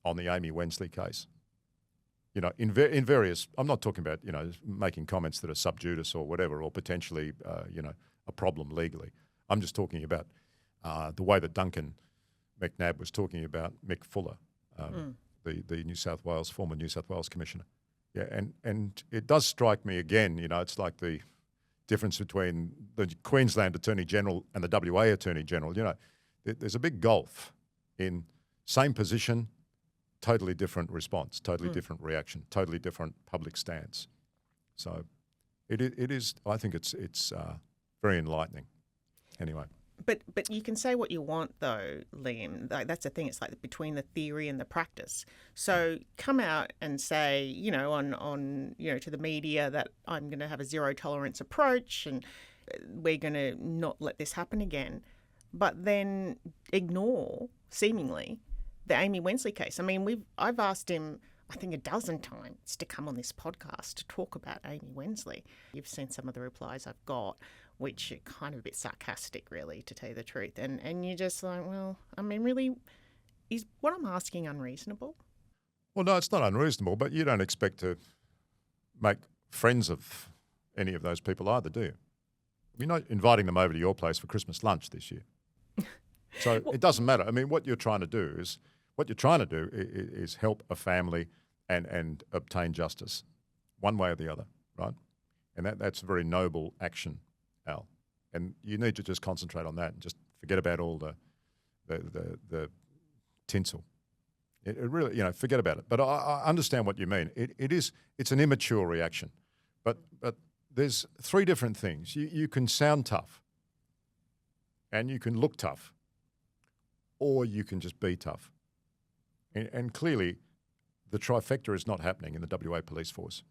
on the Amy Wensley case. In various, I'm not talking about, making comments that are sub judice or whatever, or potentially, a problem legally. I'm just talking about the way that Duncan McNab was talking about Mick Fuller, the former New South Wales Commissioner. Yeah, and it does strike me again, it's like the difference between the Queensland Attorney General and the WA Attorney General. There's a big gulf in same position, totally different response, totally different reaction, totally different public stance. So it is, I think it's very enlightening. Anyway. But you can say what you want, though, Liam. That's the thing. It's like between the theory and the practice. So come out and say, on to the media that I'm going to have a zero tolerance approach and we're going to not let this happen again. But then ignore, seemingly, the Amy Wensley case. I mean, I've asked him, I think, 12 times to come on this podcast to talk about Amy Wensley. You've seen some of the replies I've got, which are kind of a bit sarcastic, really, to tell you the truth. And you're just like, well, I mean, really, is what I'm asking unreasonable? Well, no, it's not unreasonable, but you don't expect to make friends of any of those people either, do you? You're not inviting them over to your place for Christmas lunch this year. So it doesn't matter. I mean, what you're trying to do is help a family and obtain justice, one way or the other, right? And that's a very noble action, Al. And you need to just concentrate on that and just forget about all the tinsel. It really, forget about it. But I understand what you mean. It's an immature reaction. But there's 3 different things. You can sound tough, and you can look tough, or you can just be tough. And clearly, the trifecta is not happening in the WA Police Force.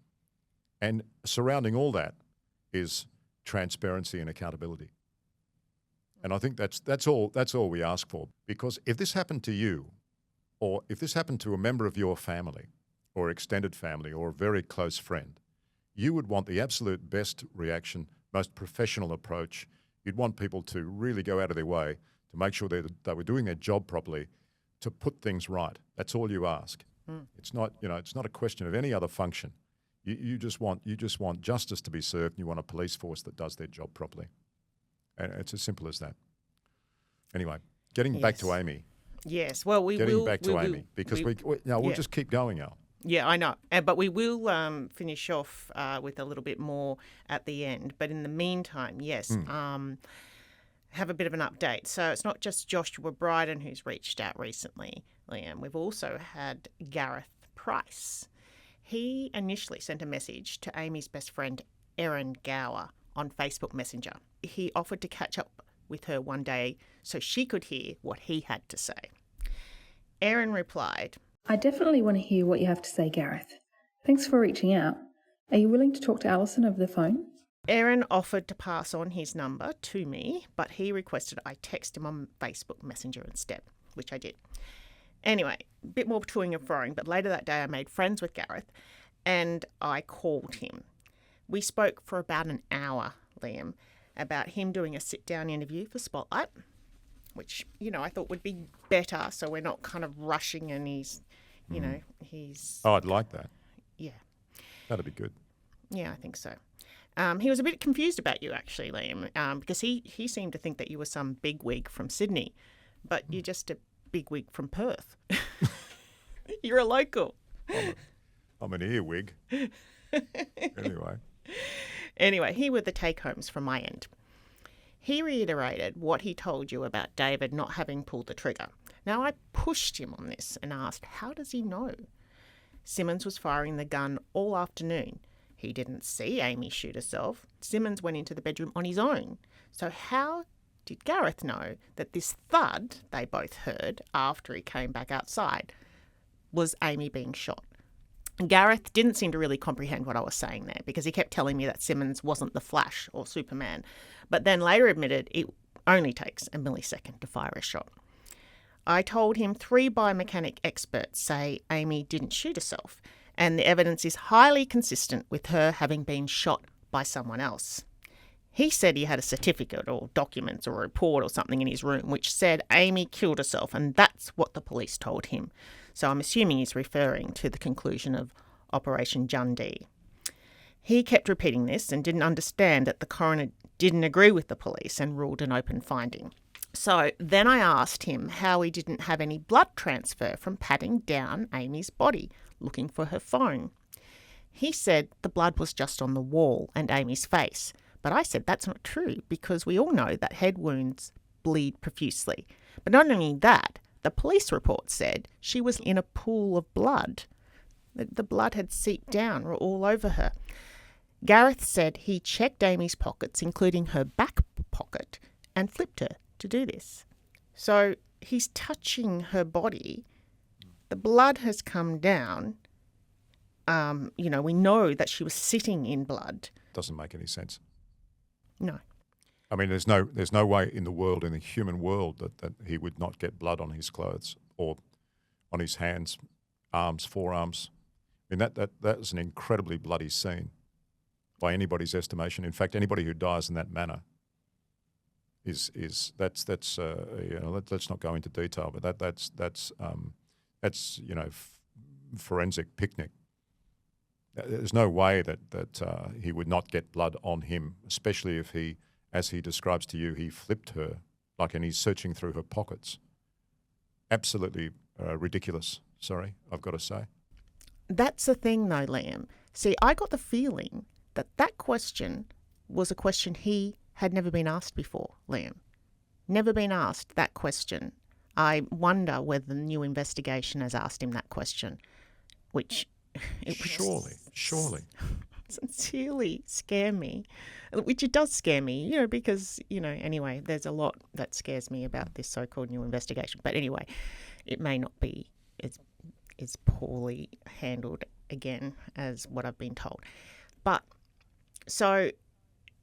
And surrounding all that is transparency and accountability. And I think that's all we ask for. Because if this happened to you, or if this happened to a member of your family or extended family or a very close friend, you would want the absolute best reaction, most professional approach. You'd want people to really go out of their way to make sure they were doing their job properly, to put things right. That's all you ask. It's not, it's not a question of any other function. You just want justice to be served, and you want a police force that does their job properly. And it's as simple as that. Anyway, getting back to Amy. Yes, well, we'll just keep going, Al. Yeah, I know. But we will finish off with a little bit more at the end. But in the meantime, yes, have a bit of an update. So it's not just Joshua Bryden who's reached out recently, Liam. We've also had Gareth Price. He initially sent a message to Amy's best friend, Erin Gower, on Facebook Messenger. He offered to catch up with her one day so she could hear what he had to say. Erin replied, I definitely want to hear what you have to say, Gareth. Thanks for reaching out. Are you willing to talk to Alison over the phone? Erin offered to pass on his number to me, but he requested I text him on Facebook Messenger instead, which I did. Anyway, a bit more toing and froing, but later that day I made friends with Gareth and I called him. We spoke for about an hour, Liam, about him doing a sit-down interview for Spotlight, which, I thought would be better so we're not kind of rushing and he's. Oh, I'd like that. Yeah. That'd be good. Yeah, I think so. He was a bit confused about you, actually, Liam, because he seemed to think that you were some bigwig from Sydney, but you're just a bigwig from Perth. You're a local. I'm an earwig. Anyway, here were the take-homes from my end. He reiterated what he told you about David not having pulled the trigger. Now, I pushed him on this and asked, how does he know? Simmons was firing the gun all afternoon. He didn't see Amy shoot herself. Simmons went into the bedroom on his own. So how did Gareth know that this thud they both heard after he came back outside was Amy being shot? Gareth didn't seem to really comprehend what I was saying there because he kept telling me that Simmons wasn't the Flash or Superman, but then later admitted it only takes a millisecond to fire a shot. I told him 3 biomechanic experts say Amy didn't shoot herself, and the evidence is highly consistent with her having been shot by someone else. He said he had a certificate or documents or a report or something in his room which said Amy killed herself, and that's what the police told him. So I'm assuming he's referring to the conclusion of Operation Jundee. He kept repeating this and didn't understand that the coroner didn't agree with the police and ruled an open finding. So then I asked him how he didn't have any blood transfer from patting down Amy's body, looking for her phone. He said the blood was just on the wall and Amy's face. But I said that's not true because we all know that head wounds bleed profusely. But not only that, the police report said she was in a pool of blood. The blood had seeped down all over her. Gareth said he checked Amy's pockets, including her back pocket, and flipped her to do this. So he's touching her body. The blood has come down. We know that she was sitting in blood. Doesn't make any sense. No. I mean, there's no way in the world, in the human world, that he would not get blood on his clothes or on his hands, arms, forearms. I mean, that is an incredibly bloody scene by anybody's estimation. In fact, anybody who dies in that manner let's not go into detail, but that's forensic picnic. There's no way that he would not get blood on him, especially if he, as he describes to you, he flipped her, and he's searching through her pockets. Absolutely ridiculous, sorry, I've got to say. That's the thing though, Liam. See, I got the feeling that question was a question he had never been asked before, Liam. Never been asked that question. I wonder whether the new investigation has asked him that question, which... Surely. Sincerely scare me, which it does scare me, because, anyway, there's a lot that scares me about this so-called new investigation. But anyway, it may not be is poorly handled, again, as what I've been told. But so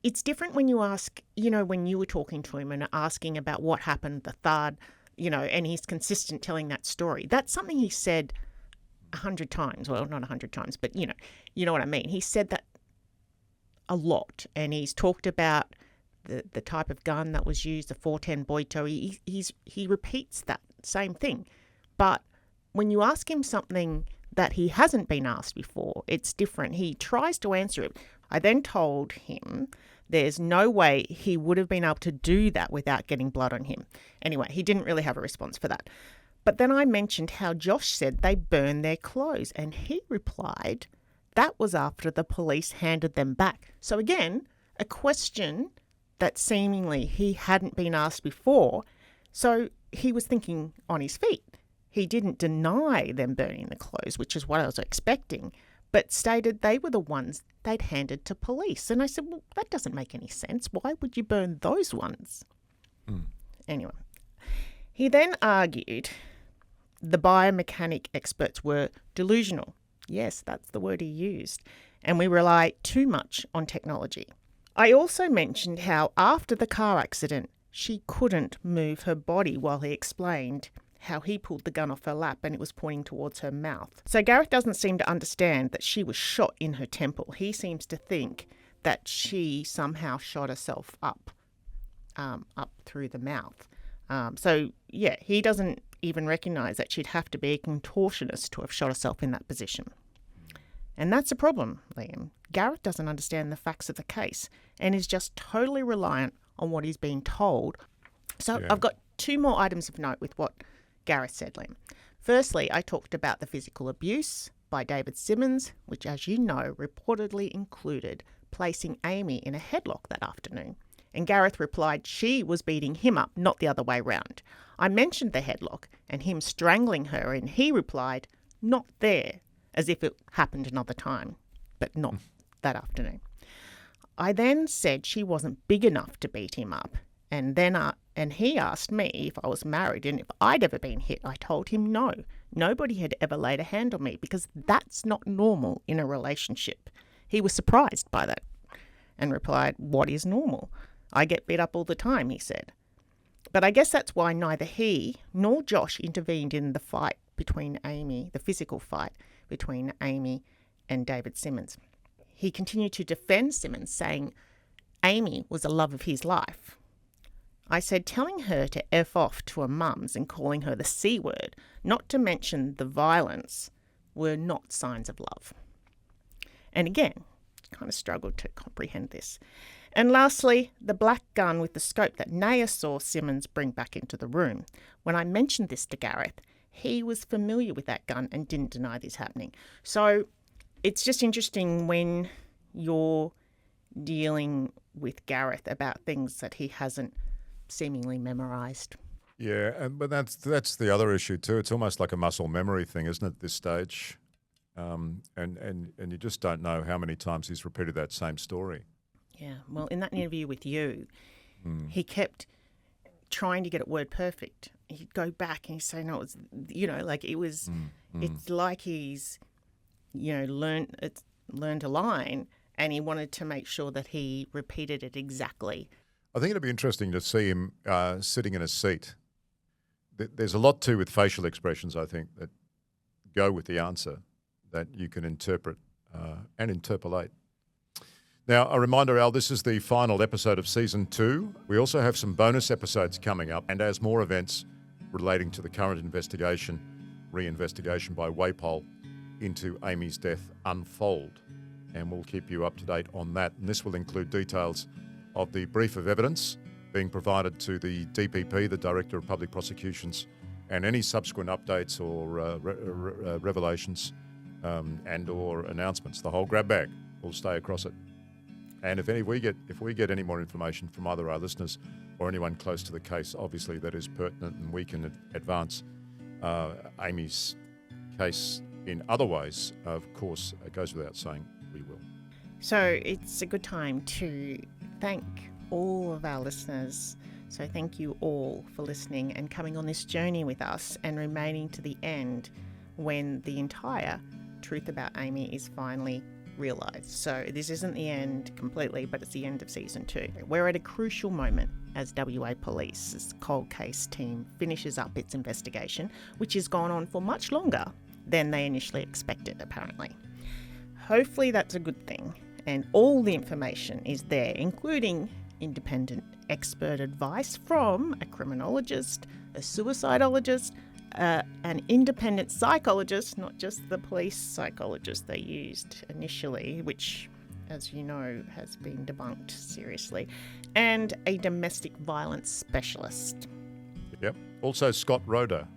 it's different when you ask, when you were talking to him and asking about what happened, the third, and he's consistent telling that story. That's something he said 100 times. Well, not 100 times, but you know what I mean. He said that a lot, and he's talked about the type of gun that was used, the 410 Boito. He repeats that same thing. But when you ask him something that he hasn't been asked before, it's different. He tries to answer it. I then told him there's no way he would have been able to do that without getting blood on him. Anyway, he didn't really have a response for that. But then I mentioned how Josh said they burned their clothes, and he replied that was after the police handed them back. So again, a question that seemingly he hadn't been asked before. So he was thinking on his feet. He didn't deny them burning the clothes, which is what I was expecting, but stated they were the ones they'd handed to police. And I said, well, that doesn't make any sense. Why would you burn those ones? Anyway, he then argued the biomechanic experts were delusional. Yes, that's the word he used. And we rely too much on technology. I also mentioned how after the car accident, she couldn't move her body while he explained how he pulled the gun off her lap and it was pointing towards her mouth. So Gareth doesn't seem to understand that she was shot in her temple. He seems to think that she somehow shot herself up through the mouth. He doesn't even recognise that she'd have to be a contortionist to have shot herself in that position. And that's a problem, Liam. Gareth doesn't understand the facts of the case and is just totally reliant on what he's being told. So I've got two more items of note with what Gareth said, Liam. Firstly, I talked about the physical abuse by David Simmons, which, as you know, reportedly included placing Amy in a headlock that afternoon. And Gareth replied she was beating him up, not the other way round. I mentioned the headlock and him strangling her, and he replied, not there, as if it happened another time, but not that afternoon. I then said she wasn't big enough to beat him up, and he asked me if I was married and if I'd ever been hit. I told him no, nobody had ever laid a hand on me because that's not normal in a relationship. He was surprised by that and replied, what is normal? I get beat up all the time, he said. But I guess that's why neither he nor Josh intervened in the fight between Amy, the physical fight between Amy and David Simmons. He continued to defend Simmons, saying Amy was the love of his life. I said telling her to F off to her mum's and calling her the C word, not to mention the violence, were not signs of love. And again, kind of struggled to comprehend this. And lastly, the black gun with the scope that Naya saw Simmons bring back into the room. When I mentioned this to Gareth, he was familiar with that gun and didn't deny this happening. So it's just interesting when you're dealing with Gareth about things that he hasn't seemingly memorised. Yeah, but that's the other issue too. It's almost like a muscle memory thing, isn't it, at this stage? And you just don't know how many times he's repeated that same story. Yeah, well, in that interview with you, he kept trying to get it word perfect. He'd go back and he'd say, no, it's, it's like he's, learned a line and he wanted to make sure that he repeated it exactly. I think it'd be interesting to see him sitting in a seat. There's a lot too with facial expressions, I think, that go with the answer that you can interpret and interpolate. Now, a reminder, Al, this is the final episode of Season 2. We also have some bonus episodes coming up, and as more events relating to the current investigation, Reinvestigation by WAPOL into Amy's death unfold, and we'll keep you up to date on that. And this will include details of the brief of evidence being provided to the DPP, the Director of Public Prosecutions, and any subsequent updates or revelations and or announcements. The whole grab bag will stay across it. And if we get any more information from either our listeners or anyone close to the case, obviously that is pertinent and we can advance Amy's case in other ways, of course, it goes without saying, we will. So it's a good time to thank all of our listeners. So thank you all for listening and coming on this journey with us and remaining to the end. when the entire truth about Amy is finally realised. So this isn't the end completely, but it's the end of season 2. We're at a crucial moment as WA Police's cold case team finishes up its investigation, which has gone on for much longer than they initially expected, apparently. Hopefully that's a good thing, and all the information is there, including independent expert advice from a criminologist, a suicidologist, an independent psychologist, not just the police psychologist they used initially, which, as you know, has been debunked seriously, and a domestic violence specialist. Yep. Also Scott Roeder,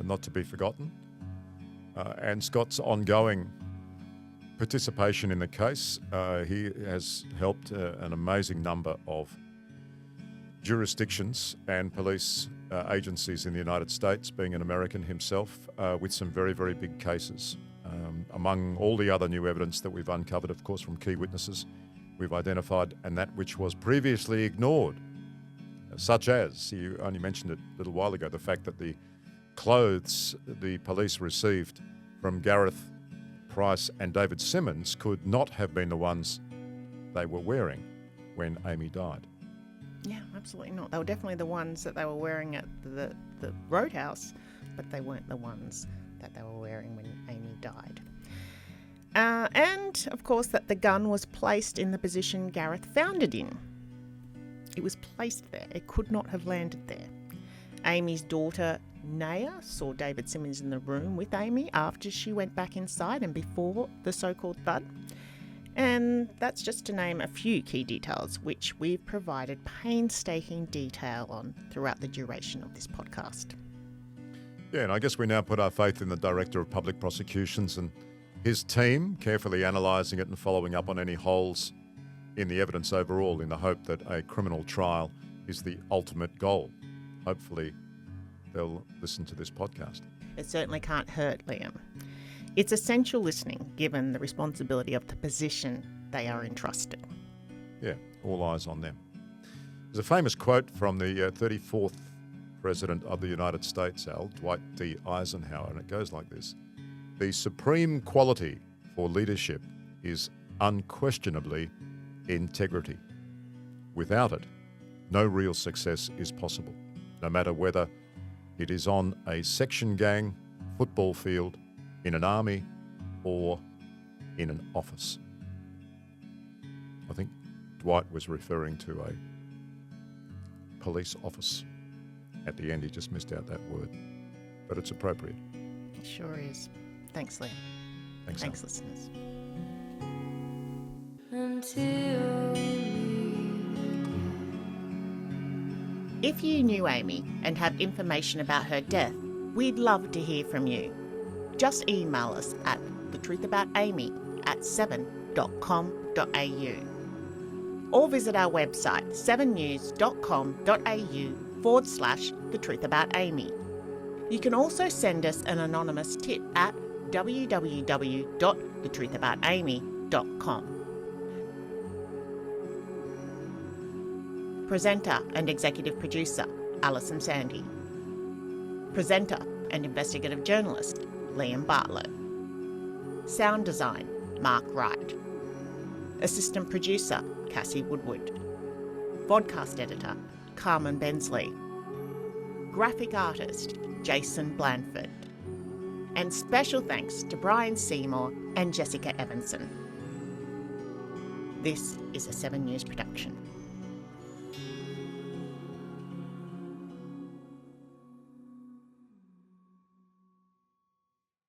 not to be forgotten, and Scott's ongoing participation in the case. He has helped an amazing number of jurisdictions and police agencies in the United States, being an American himself, with some very, very big cases. Among all the other new evidence that we've uncovered, of course, from key witnesses, we've identified, and that which was previously ignored, such as, you only mentioned it a little while ago, the fact that the clothes the police received from Gareth, Price and David Simmons could not have been the ones they were wearing when Amy died. Yeah, absolutely not. They were definitely the ones that they were wearing at the roadhouse, but they weren't the ones that they were wearing when Amy died. And, of course, that the gun was placed in the position Gareth found it in. It was placed there. It could not have landed there. Amy's daughter, Naya, saw David Simmons in the room with Amy after she went back inside and before the so-called thud. And that's just to name a few key details, which we've provided painstaking detail on throughout the duration of this podcast. Yeah, and I guess we now put our faith in the Director of Public Prosecutions and his team, carefully analysing it and following up on any holes in the evidence overall, in the hope that a criminal trial is the ultimate goal. Hopefully they'll listen to this podcast. It certainly can't hurt, Liam. It's essential listening, given the responsibility of the position they are entrusted. Yeah, all eyes on them. There's a famous quote from the 34th President of the United States, Al, Dwight D. Eisenhower, and it goes like this. The supreme quality for leadership is unquestionably integrity. Without it, no real success is possible, no matter whether it is on a section gang, football field, in an army, or in an office. I think Dwight was referring to a police office. At the end, he just missed out that word, but it's appropriate. It sure is. Thanks, Liam. Thanks, listeners. If you knew Amy and have information about her death, we'd love to hear from you. Just email us at thetruthaboutamy@7.com.au or visit our website 7news.com.au/thetruthaboutamy. You can also send us an anonymous tip at www.thetruthaboutamy.com. Presenter and executive producer, Alison Sandy. Presenter and investigative journalist, Liam Bartlett. Sound design, Mark Wright. Assistant producer, Cassie Woodward. Vodcast editor, Carmen Bensley. Graphic artist, Jason Blanford. And special thanks to Brian Seymour and Jessica Evanson. This is a 7 News production.